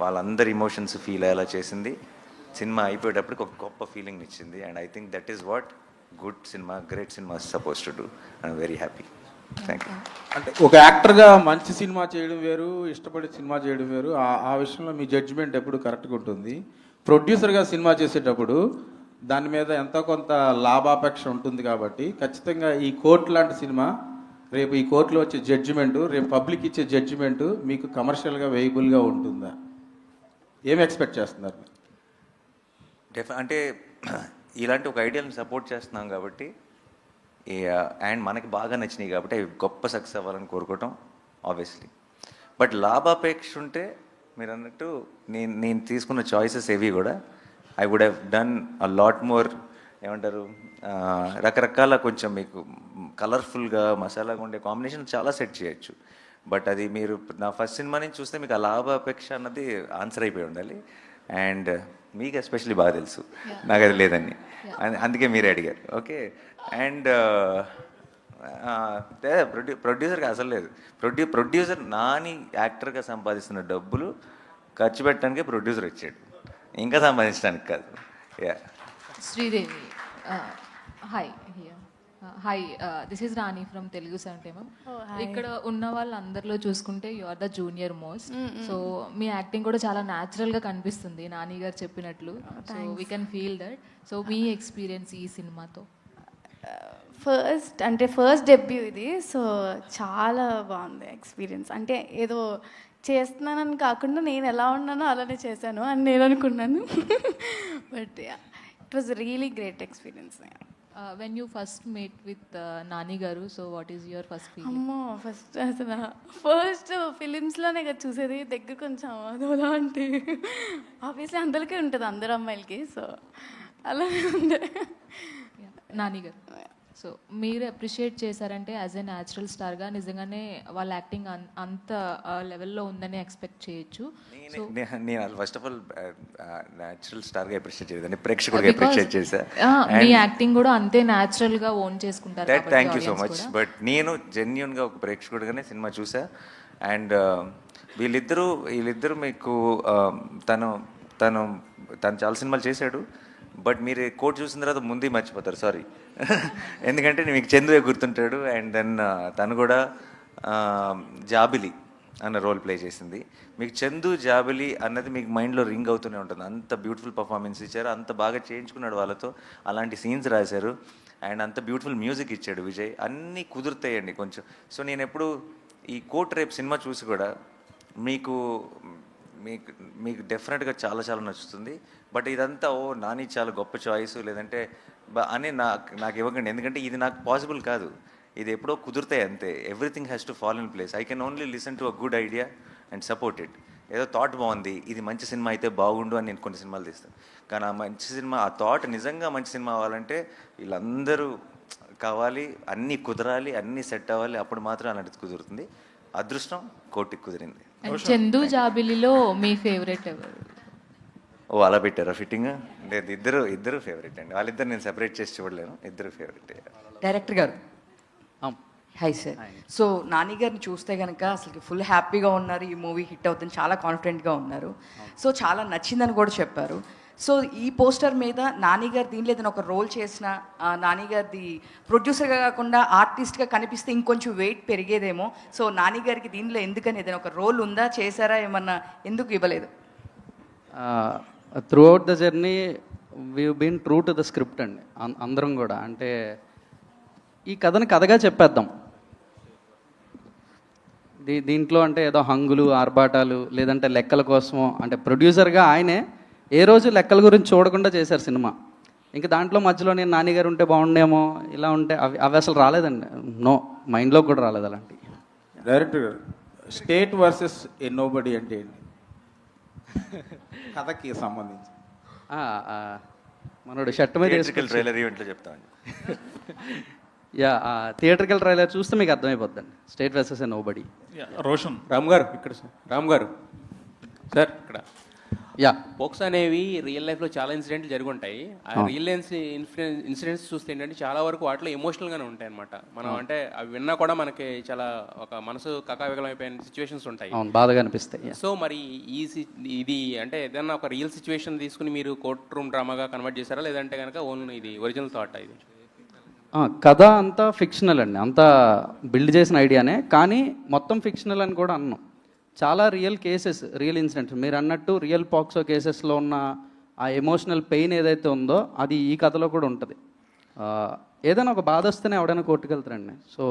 వాళ్ళందరి ఇమోషన్స్ ఫీల్ అయ్యేలా చేసింది. సినిమా అయిపోయేటప్పటికి ఒక గొప్ప ఫీలింగ్ ఇచ్చింది. And I think that is what good cinema, great cinema suppose to do. I'm very happy. Thank you.
అంటే ఒక యాక్టర్గా మంచి సినిమా చేయడం వేరు, ఇష్టపడి సినిమా చేయడం వేరు. ఆ విషయంలో మీ జడ్జిమెంట్ ఎప్పుడు కరెక్ట్గా ఉంటుంది. ప్రొడ్యూసర్గా సినిమా చేసేటప్పుడు దాని మీద ఎంతో కొంత లాభాపేక్ష ఉంటుంది కాబట్టి ఖచ్చితంగా ఈ కోర్టు లాంటి సినిమా రేపు ఈ కోర్టులో వచ్చే జడ్జిమెంటు, రేపు పబ్లిక్ ఇచ్చే జడ్జిమెంటు మీకు కమర్షియల్గా వేయబుల్గా ఉంటుందా? ఏం ఎక్స్పెక్ట్ చేస్తున్నారు?
అంటే ఇలాంటి ఒక ఐడియాని సపోర్ట్ చేస్తున్నాం కాబట్టి అండ్ మనకి బాగా నచ్చినాయి కాబట్టి అవి గొప్ప సక్సెస్ అవ్వాలని కోరుకోవటం ఆబ్వియస్లీ. బట్ లాభాపేక్ష ఉంటే మీరు అన్నట్టు నేను తీసుకున్న చాయిసెస్ ఏవి కూడా I would have done a lot more. ఏమంటారు రకరకాల కొంచెం మీకు కలర్ఫుల్గా మసాలాగా ఉండే కాంబినేషన్ చాలా సెట్ చేయొచ్చు. బట్ అది మీరు నా ఫస్ట్ సినిమా నుంచి చూస్తే మీకు ఆ లాభాపేక్ష అన్నది ఆన్సర్ అయిపోయి ఉండాలి. అండ్ మీకు ఎస్పెషల్లీ బాగా తెలుసు నాకు అది లేదని, అందుకే మీరే అడిగారు. ఓకే. అండ్ ప్రొడ్యూసర్కి అసలు లేదు. ప్రొడ్యూసర్ నాని యాక్టర్గా సంపాదిస్తున్న డబ్బులు ఖర్చు పెట్టడానికే ప్రొడ్యూసర్ వచ్చాడు, ఇంకా సంపాదించడానికి కాదు. Yeah.
Sridevi, hi hi, this is Rani from Telugu 70mm. ఇక్కడ ఉన్న వాళ్ళందరిలో చూసుకుంటే you are the junior most. So మీ యాక్టింగ్ కూడా చాలా న్యాచురల్గా కనిపిస్తుంది నాని గారు చెప్పినట్లు. So we can feel that. So మీ ఎక్స్పీరియన్స్ ఈ సినిమాతో?
ఫస్ట్ డెబ్యూ ఇది. సో చాలా బాగుంది ఎక్స్పీరియన్స్. అంటే ఏదో చేస్తున్నానని కాకుండా నేను ఎలా ఉన్నానో అలానే చేశాను అని నేను అనుకున్నాను. But it was really great experience.
When you first meet with Nani garu, so what is your first feeling?
అమ్మో, ఫస్ట్ ఫిలిమ్స్లోనే కదా చూసేది, దగ్గర కొంచెం అదోలా అంటే ఆబ్వియస్లీ అందరికీ ఉంటుంది, అందరు అమ్మాయిలకి. సో అలానే ఉండే
నాని గారు. సో మీరు అప్రిషియేట్ చేశారంటే యాజ్ ఎ న్యాచురల్ స్టార్గా నిజంగానే వాళ్ళ యాక్టింగ్ అంత లెవెల్లో ఉందని ఎక్స్పెక్ట్ చేయొచ్చు. సో
నేను ఫస్ట్ ఆఫ్ ఆల్ న్యాచురల్ స్టార్గా అప్రిషియేట్ చేయలేదండి, ప్రేక్షకుడిగా అప్రిషియేట్ చేశా.
మీ యాక్టింగ్ కూడా అంతే న్యాచురల్గా ఓన్ చేసుకుంటారు.
Thank you so much. But నేను జెన్యున్గా ఒక ప్రేక్షకుడిగానే సినిమా చూసా. అండ్ వీళ్ళిద్దరూ మీకు తను చాలా సినిమాలు చేశాడు. బట్ మీరు కోట్ చూసిన తర్వాత ముందే మర్చిపోతారు, సారీ. ఎందుకంటే మీకు చందువే గుర్తుంటాడు. అండ్ దెన్ తను కూడా జాబిలి అన్న రోల్ ప్లే చేసింది. మీకు చందు జాబిలి అన్నది మీకు మైండ్లో రింగ్ అవుతూనే ఉంటుంది. అంత బ్యూటిఫుల్ పర్ఫార్మెన్స్ ఇచ్చారు, అంత బాగా చేయించుకున్నాడు వాళ్ళతో, అలాంటి సీన్స్ రాశారు. అండ్ అంత బ్యూటిఫుల్ మ్యూజిక్ ఇచ్చాడు విజయ్. అన్నీ కుదురుతాయండి కొంచెం. సో నేను ఎప్పుడు ఈ కోట్ రేపు సినిమా చూసి కూడా మీకు డెఫినెట్గా చాలా చాలా నచ్చుతుంది. బట్ ఇదంతా నాని చాలా గొప్ప చాయిస్ లేదంటే అని నాకు ఇవ్వకండి, ఎందుకంటే ఇది నాకు పాసిబుల్ కాదు. ఇది ఎప్పుడో కుదురుతాయి అంతే. Everything has to fall in place. I can only listen to a good idea and support it. ఏదో థాట్ బాగుంది, ఇది మంచి సినిమా అయితే బాగుండు అని నేను కొన్ని సినిమాలు తీస్తాను. కానీ ఆ మంచి సినిమా, ఆ థాట్ నిజంగా మంచి సినిమా అవ్వాలంటే వీళ్ళందరూ కావాలి, అన్నీ కుదరాలి, అన్నీ సెట్ అవ్వాలి, అప్పుడు మాత్రం అలాంటిది కుదురుతుంది. అదృష్టం కోటికి కుదిరింది.
చందు జాబిలిలో మీ ఫేవరెట్ ఎవరు?
అలా పెట్టారా ఫిట్టింగ్? లేదు, ఇద్దరు ఫేవరెట్ అండి. వాళ్ళిద్దరు నేను సెపరేట్ చేసి చూడలేను, ఇద్దరు ఫేవరెట్.
డైరెక్టర్ గారు హాయ్ సార్. సో నాని గారిని చూస్తే కనుక అసలు ఫుల్ హ్యాపీగా ఉన్నారు, ఈ మూవీ హిట్ అవుతుంది చాలా కాన్ఫిడెంట్గా ఉన్నారు. సో చాలా నచ్చిందని కూడా చెప్పారు. సో ఈ పోస్టర్ మీద నాని గారు దీనిలో ఏదైనా ఒక రోల్ చేసిన నాని గారిది ప్రొడ్యూసర్గా కాకుండా ఆర్టిస్ట్గా కనిపిస్తే ఇంకొంచెం వెయిట్ పెరిగేదేమో. సో నాని గారికి దీనిలో ఎందుకని ఏదైనా ఒక రోల్ ఉందా, చేశారా, ఏమన్నా ఎందుకు ఇవ్వలేదు?
Throughout the journey we been true to the script అండి. అందరం కూడా అంటే ఈ కథని కథగా చెప్పేద్దాం. దీంట్లో అంటే ఏదో హంగులు ఆర్భాటాలు లేదంటే లెక్కల కోసమో, అంటే ప్రొడ్యూసర్గా ఆయనే ఏ రోజు లెక్కల గురించి చూడకుండా చేశారు సినిమా. ఇంకా దాంట్లో మధ్యలో నేను నాన్నగారు ఉంటే బాగుండేమో, ఇలా ఉంటే అవి అసలు రాలేదండి. నో, మైండ్లో కూడా రాలేదు అలాంటి.
డైరెక్టర్ గారు, స్టేట్ వర్సెస్ ఏ నోబడి అంటే ఏంటి? కథకి సంబంధించి
మనోడు షర్ట్ మీద
ట్రైలర్ ఈవెంట్లో చెప్తాను.
థియేటర్కల్ ట్రైలర్ చూస్తే మీకు అర్థమైపోద్దండి. స్టేట్ వర్సెస్ ఏ నోబడి.
రోషన్ రామ్ గారు ఇక్కడ రామ్ గారు సార్ ఇక్కడ పోక్స్ అనేవి రియల్ లైఫ్లో చాలా ఇన్సిడెంట్లు జరిగి ఉంటాయి. ఆ రియల్ ఇన్సిడెంట్స్ చూస్తే ఏంటంటే చాలా వరకు వాటిలో ఎమోషనల్గానే ఉంటాయి అనమాట. మనం అంటే అవి విన్నా కూడా మనకి చాలా ఒక మనసు కకావికలమైపోయిన సిచ్యువేషన్స్ ఉంటాయి,
బాధగా అనిపిస్తాయి.
సో మరి ఇది అంటే ఏదైనా ఒక రియల్ సిచ్యువేషన్ తీసుకుని మీరు కోర్ట్ రూమ్ డ్రామాగా కన్వర్ట్ చేశారా, లేదంటే కనుక ఓన్లీ ఇది ఒరిజినల్ థాట్? ఇది
కథ అంతా ఫిక్షనల్ అండి, అంతా బిల్డ్ చేసిన ఐడియానే, కానీ మొత్తం ఫిక్షనల్ అని కూడా అన్నాం. చాలా రియల్ కేసెస్, రియల్ ఇన్సిడెంట్స్. మీరు అన్నట్టు రియల్ పాక్సో కేసెస్లో ఉన్న ఆ ఎమోషనల్ పెయిన్ ఏదైతే ఉందో అది ఈ కథలో కూడా ఉంటుంది. ఏదైనా ఒక బాధ వస్తేనే ఎవడైనా కోర్టుకు వెళ్తారండి. సో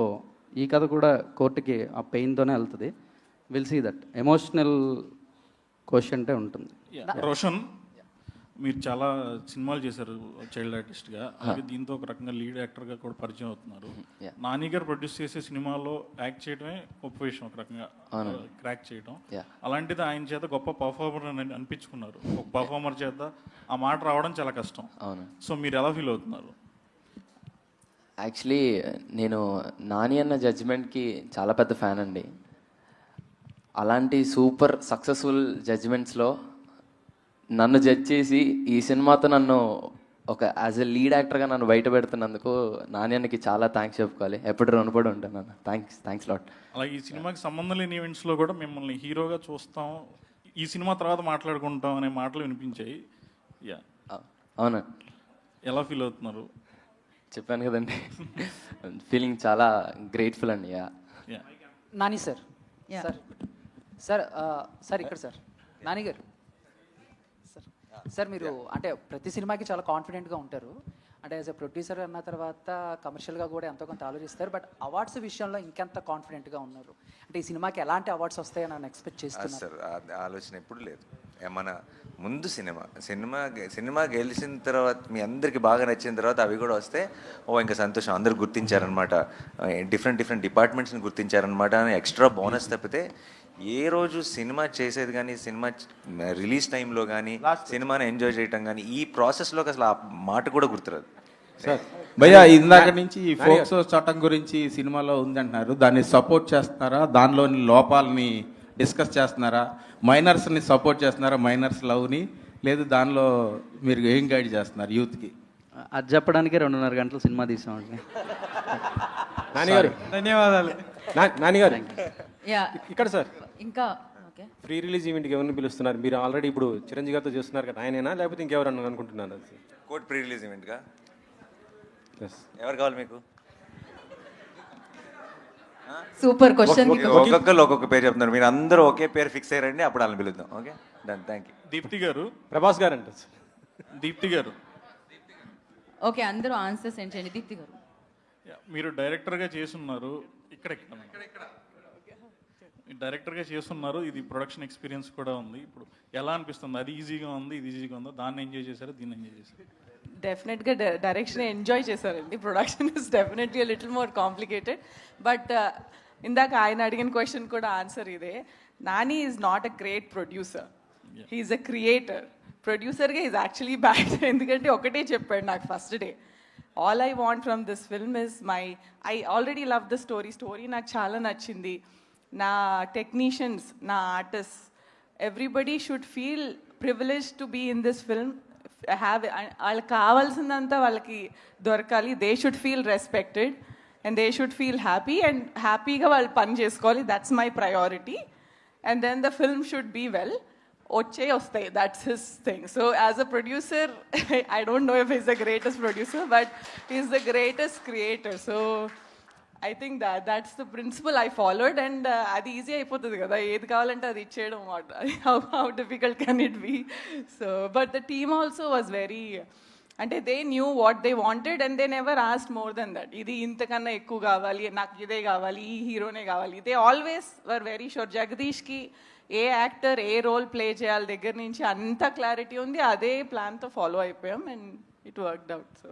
ఈ కథ కూడా కోర్టుకి ఆ పెయిన్తోనే వెళ్తుంది. విల్ సీ దట్ ఎమోషనల్ క్వశ్చన్టే ఉంటుంది.
రోషన్, మీరు చాలా సినిమాలు చేశారు చైల్డ్ ఆర్టిస్ట్గా, అలాగే దీంతో ఒక రకంగా లీడ్ యాక్టర్గా కూడా పరిచయం అవుతున్నారు. నాని గారు ప్రొడ్యూస్ చేసే సినిమాలో యాక్ట్ చేయడమే గొప్ప విషయం, ఒక రకంగా క్రాక్ చేయడం. అలాంటిది ఆయన చేత గొప్ప పర్ఫార్మర్ అని అనిపించుకున్నారు. ఒక పర్ఫార్మర్ చేత ఆ మాట రావడం చాలా కష్టం. సో మీరు ఎలా ఫీల్ అవుతున్నారు?
యాక్చువల్లీ నేను నాని అన్న జడ్జిమెంట్కి చాలా పెద్ద ఫ్యాన్ అండి. అలాంటి సూపర్ సక్సెస్ఫుల్ జడ్జిమెంట్స్లో నన్ను జడ్జ్ చేసి ఈ సినిమాతో నన్ను ఒక యాజ్ ఎ లీడ్ యాక్టర్గా నన్ను బయట పెడుతున్నందుకు నాణ్యానికి చాలా థ్యాంక్స్ చెప్పుకోవాలి. ఎప్పుడు రుణపడి ఉంటాను అన్న. Thanks lot.
అలాగే ఈ సినిమాకి సంబంధం లేని ఈవెంట్స్లో కూడా మిమ్మల్ని హీరోగా చూస్తాం, ఈ సినిమా తర్వాత మాట్లాడుకుంటాం అనే మాటలు వినిపించాయి.
అవునా,
ఎలా ఫీల్ అవుతున్నారు?
చెప్పాను కదండి, ఫీలింగ్ చాలా గ్రేట్ఫుల్ అండి.
నాని సార్ సార్ సార్ ఇక్కడ సార్ నాని గారు సార్ మీరు అంటే ప్రతి సినిమాకి చాలా కాన్ఫిడెంట్గా ఉంటారు. అంటే యాజ్ ఎ ప్రొడ్యూసర్ అన్న తర్వాత కమర్షియల్గా కూడా ఎంతో కొంత ఆలోచిస్తారు. బట్ అవార్డ్స్ విషయంలో ఇంకెంత కాన్ఫిడెంట్గా ఉన్నారు? అంటే ఈ సినిమాకి ఎలాంటి అవార్డ్స్ వస్తాయని నన్ను ఎక్స్పెక్ట్ చేస్తున్నారు?
సార్ ఆలోచన ఎప్పుడు లేదు. మన ముందు సినిమా గెలిచిన తర్వాత మీ అందరికి బాగా నచ్చిన తర్వాత అవి కూడా వస్తే ఇంకా సంతోషం, అందరు గుర్తించారనమాట, డిఫరెంట్ డిపార్ట్మెంట్స్ని గుర్తించారనమాట అని ఎక్స్ట్రా బోనస్ తప్పితే ఏ రోజు సినిమా చేసేది కానీ, సినిమా రిలీజ్ టైంలో కానీ, సినిమాని ఎంజాయ్ చేయటం కానీ, ఈ ప్రాసెస్లోకి అసలు ఆ మాట కూడా గుర్తురాదు.
భయ్యా ఇందాక నుంచి ఈ ఫోక్సో చట్టం గురించి సినిమాలో ఉందంటున్నారు, దాన్ని సపోర్ట్ చేస్తున్నారా? దానిలోని లోపాలని డిస్కస్ చేస్తున్నారా? మైనర్స్ని సపోర్ట్ చేస్తున్నారా? మైనర్స్ లవ్ని లేదు, దానిలో మీరు ఏం గైడ్ చేస్తున్నారు యూత్కి?
అది చెప్పడానికి 2.5 గంటలు సినిమా తీసామండి.
నానిగారు
ధన్యవాదాలు.
నానిగారు
ఇక్కడ సార్ ఇంకా
ప్రీ రిలీజ్ ఈవెంట్కి ఎవరిని పిలుస్తున్నారు? మీరు ఆల్రెడీ ఇప్పుడు చిరంజీవి గారితో చేస్తున్నారు కదా, ఆయనేనా లేకపోతే ఇంకెవరన్నా అనుకుంటున్నారు?
కోర్ట్ ప్రీ రిలీజ్ ఈవెంట్గా ఎవరు కావాలి మీకు?
Super question.
ఒక్కొక్కరు ఒక్కొక్క పేరు చెప్తున్నారు, మీరు అందరూ ఒకే పేరు ఫిక్స్ అయ్యారండి, అప్పుడు వాళ్ళని పిలుద్దాం. Okay done, thank you.
Deepthi garu,
Prabhas గారు అంట.
దీప్తి గారు
ఓకే, అందరూ ఆన్సర్స్ ఏంటి చేయండి. దీప్తి గారు,
మీరు డైరెక్టర్గా చేస్తున్నారు, ఇక్కడ డైరెక్టర్గా చేస్తున్నారు, ఇది ప్రొడక్షన్ ఎక్స్పీరియన్స్ కూడా ఉంది. ఇప్పుడు ఎలా అనిపిస్తుంది? అది ఈజీగా ఉంది, ఇది ఈజీగా ఉందా? దాన్ని ఎంజాయ్ చేశారు, దీన్ని ఎంజాయ్ చేశారు?
డెఫినెట్గా డైరెక్షన్ ఎంజాయ్ చేశారండి. Production is definitely little more complicated. But ఇందాక ఆయన అడిగిన క్వశ్చన్ కూడా ఆన్సర్ ఇదే. Nani is not a great producer, he's a creator. ప్రొడ్యూసర్గా ఈజ్ యాక్చువల్లీ బ్యాడ్. ఎందుకంటే ఒకటే చెప్పాడు నాకు first day, all I want from this film is I already love the story నాకు చాలా నచ్చింది. నా టెక్నీషియన్స్, నా artist, everybody should feel privilege to be in this film. వాళ్ళకి కావాల్సిందంతా వాళ్ళకి దొరకాలి. They should feel respected and they should feel happy, and హ్యాపీగా వాళ్ళు పని చేసుకోవాలి. That's my priority. And then the film should be well. వస్తాయి. That's his thing. So as a producer I don't know if is the greatest producer, but is the greatest creator. So I think that's the principle I followed, and అది easy అయిపోతుంది కదా, ఏది కావాలంటే అది ఇచ్చేయడం. how difficult can it be? So but the team also was very, అంటే they knew what they wanted and they never asked more than that. ఇది ఇంతకన్నా ఎక్కువ కావాలి, నాకు ఇదే కావాలి, ఈ హీరోనే కావాలి. they always were very sure. జగదీష్కి ఏ యాక్టర్ ఏ రోల్ ప్లే చేయాలి దగ్గర నుంచి అంత క్లారిటీ ఉంది. అదే ప్లాన్తో ఫాలో అయిపోయాం and it worked out. So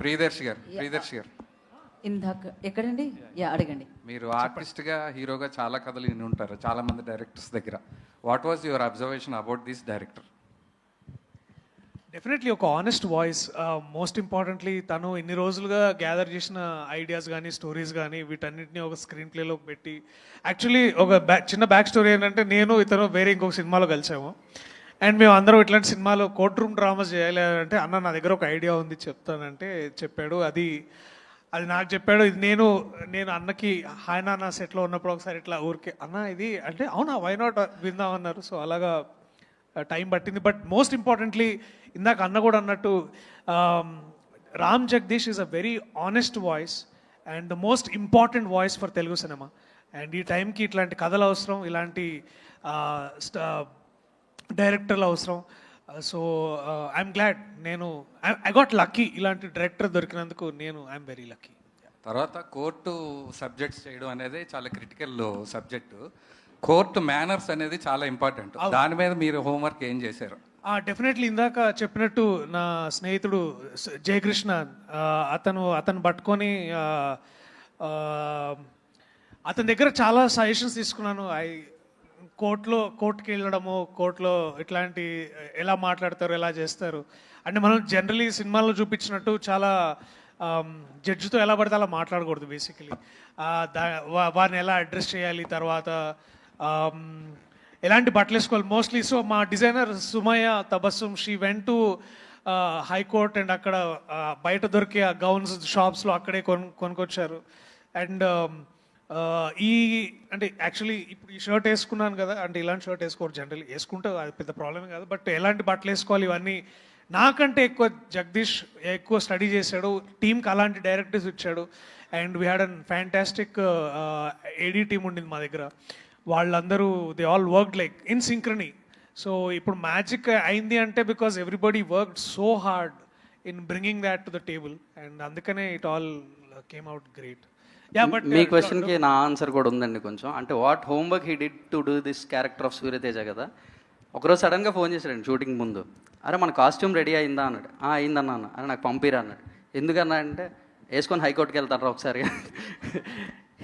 Priyadarshi గారు
ఇందాక ఎక్కడండి అడగండి.
మీరు ఆర్టిస్ట్గా హీరోగా చాలా కథలు విని ఉంటారు చాలా మంది డైరెక్టర్స్ దగ్గర. What was your observation about this director?
Definitely ఒక ఆనెస్ట్ వాయిస్. మోస్ట్ ఇంపార్టెంట్లీ తను ఇన్ని రోజులుగా గ్యాదర్ చేసిన ఐడియాస్ కానీ స్టోరీస్ కానీ వీటన్నిటిని ఒక స్క్రీన్ ప్లేలోకి పెట్టి, యాక్చువల్లీ ఒక చిన్న బ్యాక్ స్టోరీ ఏంటంటే, నేను ఇతను వేరే ఇంకొక సినిమాలో కలిసాము. అండ్ మేము అందరం ఇట్లాంటి సినిమాలో కోర్ట్ రూమ్ డ్రామాస్ చేయాలి అంటే, అన్న నా దగ్గర ఒక ఐడియా ఉంది చెప్తానంటే చెప్పాడు. అది నాకు చెప్పాడు. ఇది నేను అన్నకి హాయ్ నాన్న సెట్లో ఉన్నప్పుడు ఒకసారి ఇట్లా ఊరికే అన్న ఇది అంటే, అవునా వై నాట్ విందామన్నారు. సో అలాగా టైం పట్టింది. బట్ మోస్ట్ ఇంపార్టెంట్లీ ఇందాక అన్న కూడా అన్నట్టు, Ram Jagadish is a very honest voice and the most important voice for Telugu cinema. And ఈ టైంకి ఇట్లాంటి కథలు అవసరం, ఇలాంటి డైరెక్టర్లు అవసరం. So I'm glad, I got lucky ఇలాంటి డైరెక్టర్ దొరికినందుకు. I'm very lucky.
తర్వాత కోర్టు సబ్జెక్ట్స్ చేయడం అనేది చాలా క్రిటికల్ సబ్జెక్టు. కోర్టు మేనర్స్ అనేది చాలా ఇంపార్టెంట్. దాని మీద మీరు హోంవర్క్ ఏం చేశారు?
డెఫినెట్లీ ఇందాక చెప్పినట్టు నా స్నేహితుడు జయకృష్ణ, అతను పట్టుకొని అతని దగ్గర చాలా సజెషన్స్ తీసుకున్నాను. కోర్టుకి వెళ్ళడము, కోర్టులో ఇట్లాంటి ఎలా మాట్లాడతారు, ఎలా చేస్తారు అంటే, మనం జనరలీ సినిమాల్లో చూపించినట్టు చాలా జడ్జితో ఎలా పడితే అలా మాట్లాడకూడదు. బేసికలీ వారిని ఎలా అడ్రస్ చేయాలి, తర్వాత ఎలాంటి బట్టలు వేసుకోవాలి మోస్ట్లీ. సో మా designer Sumayya Tabassum, she went to high court and అక్కడ బయట దొరికే గౌన్స్ షాప్స్లో అక్కడే కొనుక్కొచ్చారు. అండ్ అంటే యాక్చువల్లీ ఇప్పుడు ఈ షర్ట్ వేసుకున్నాను కదా, అంటే ఇలాంటి షర్ట్ వేసుకోరు జనరల్లీ, వేసుకుంటే అది పెద్ద ప్రాబ్లమే కాదు. బట్ ఎలాంటి బట్టలు వేసుకోవాలి ఇవన్నీ నాకంటే ఎక్కువ జగదీష్ ఎక్కువ స్టడీ చేశాడు. టీంకి అలాంటి డైరెక్టర్స్ ఇచ్చాడు. And we had an fantastic AD team ఉండింది మా దగ్గర. వాళ్ళందరూ they all worked like in synchrony. So ఇప్పుడు మ్యాజిక్ అయింది అంటే because everybody worked so hard in bringing that to the table. And అందుకనే it all came out great. But
మీ క్వశ్చన్కి నా ఆన్సర్ కూడా ఉందండి కొంచెం. అంటే what homework he did to do this character of Suryateja కదా. ఒకరోజు సడన్గా ఫోన్ చేశాడండి షూటింగ్ ముందు. అరే మన కాస్ట్యూమ్ రెడీ అయిందా అన్నాడు. అయిందన్నా అన్న. అరే నాకు పంపిరా అన్నాడు. ఎందుకన్నా అంటే, వేసుకొని హైకోర్టుకి వెళ్తారా ఒకసారి.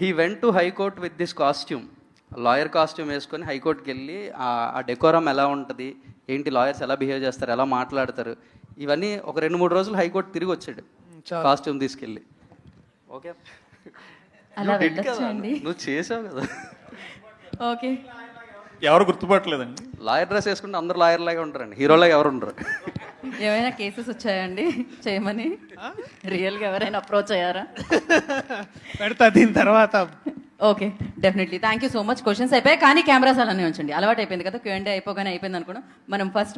He went to high court with this costume, lawyer costume వేసుకొని హైకోర్టుకి వెళ్ళి ఆ డెకోరం ఎలా ఉంటుంది, ఏంటి లాయర్స్ ఎలా బిహేవ్ చేస్తారు, ఎలా మాట్లాడతారు, ఇవన్నీ ఒక 2-3 రోజులు హైకోర్టు తిరిగి వచ్చాడు కాస్ట్యూమ్ తీసుకెళ్ళి. ఓకే
అలా వెళ్ళొచ్చండి.
నువ్వు చేసావు కదా.
ఓకే,
ఎవరు గుర్తుపట్టలేదండి.
లాయర్ డ్రెస్ వేసుకుంటే అందరూ లాయర్ లాగా ఉంటారండి, హీరోలాగా ఎవరు ఉండరు.
ఏమైనా కేసెస్ వచ్చాయండి చేయమని? రియల్గా ఎవరైనా అప్రోచ్ అయ్యారా?
పెడతా దీని తర్వాత.
Okay, definitely. Thank you so much. Questions అయిపోయాయి కానీ కెమెరాస్ అలానే ఉంచండి. అలవాటు అయిపోయింది కదా, Q&A అయిపోగానే అయిపోయింది అనుకున్నాం. మనం ఫస్ట్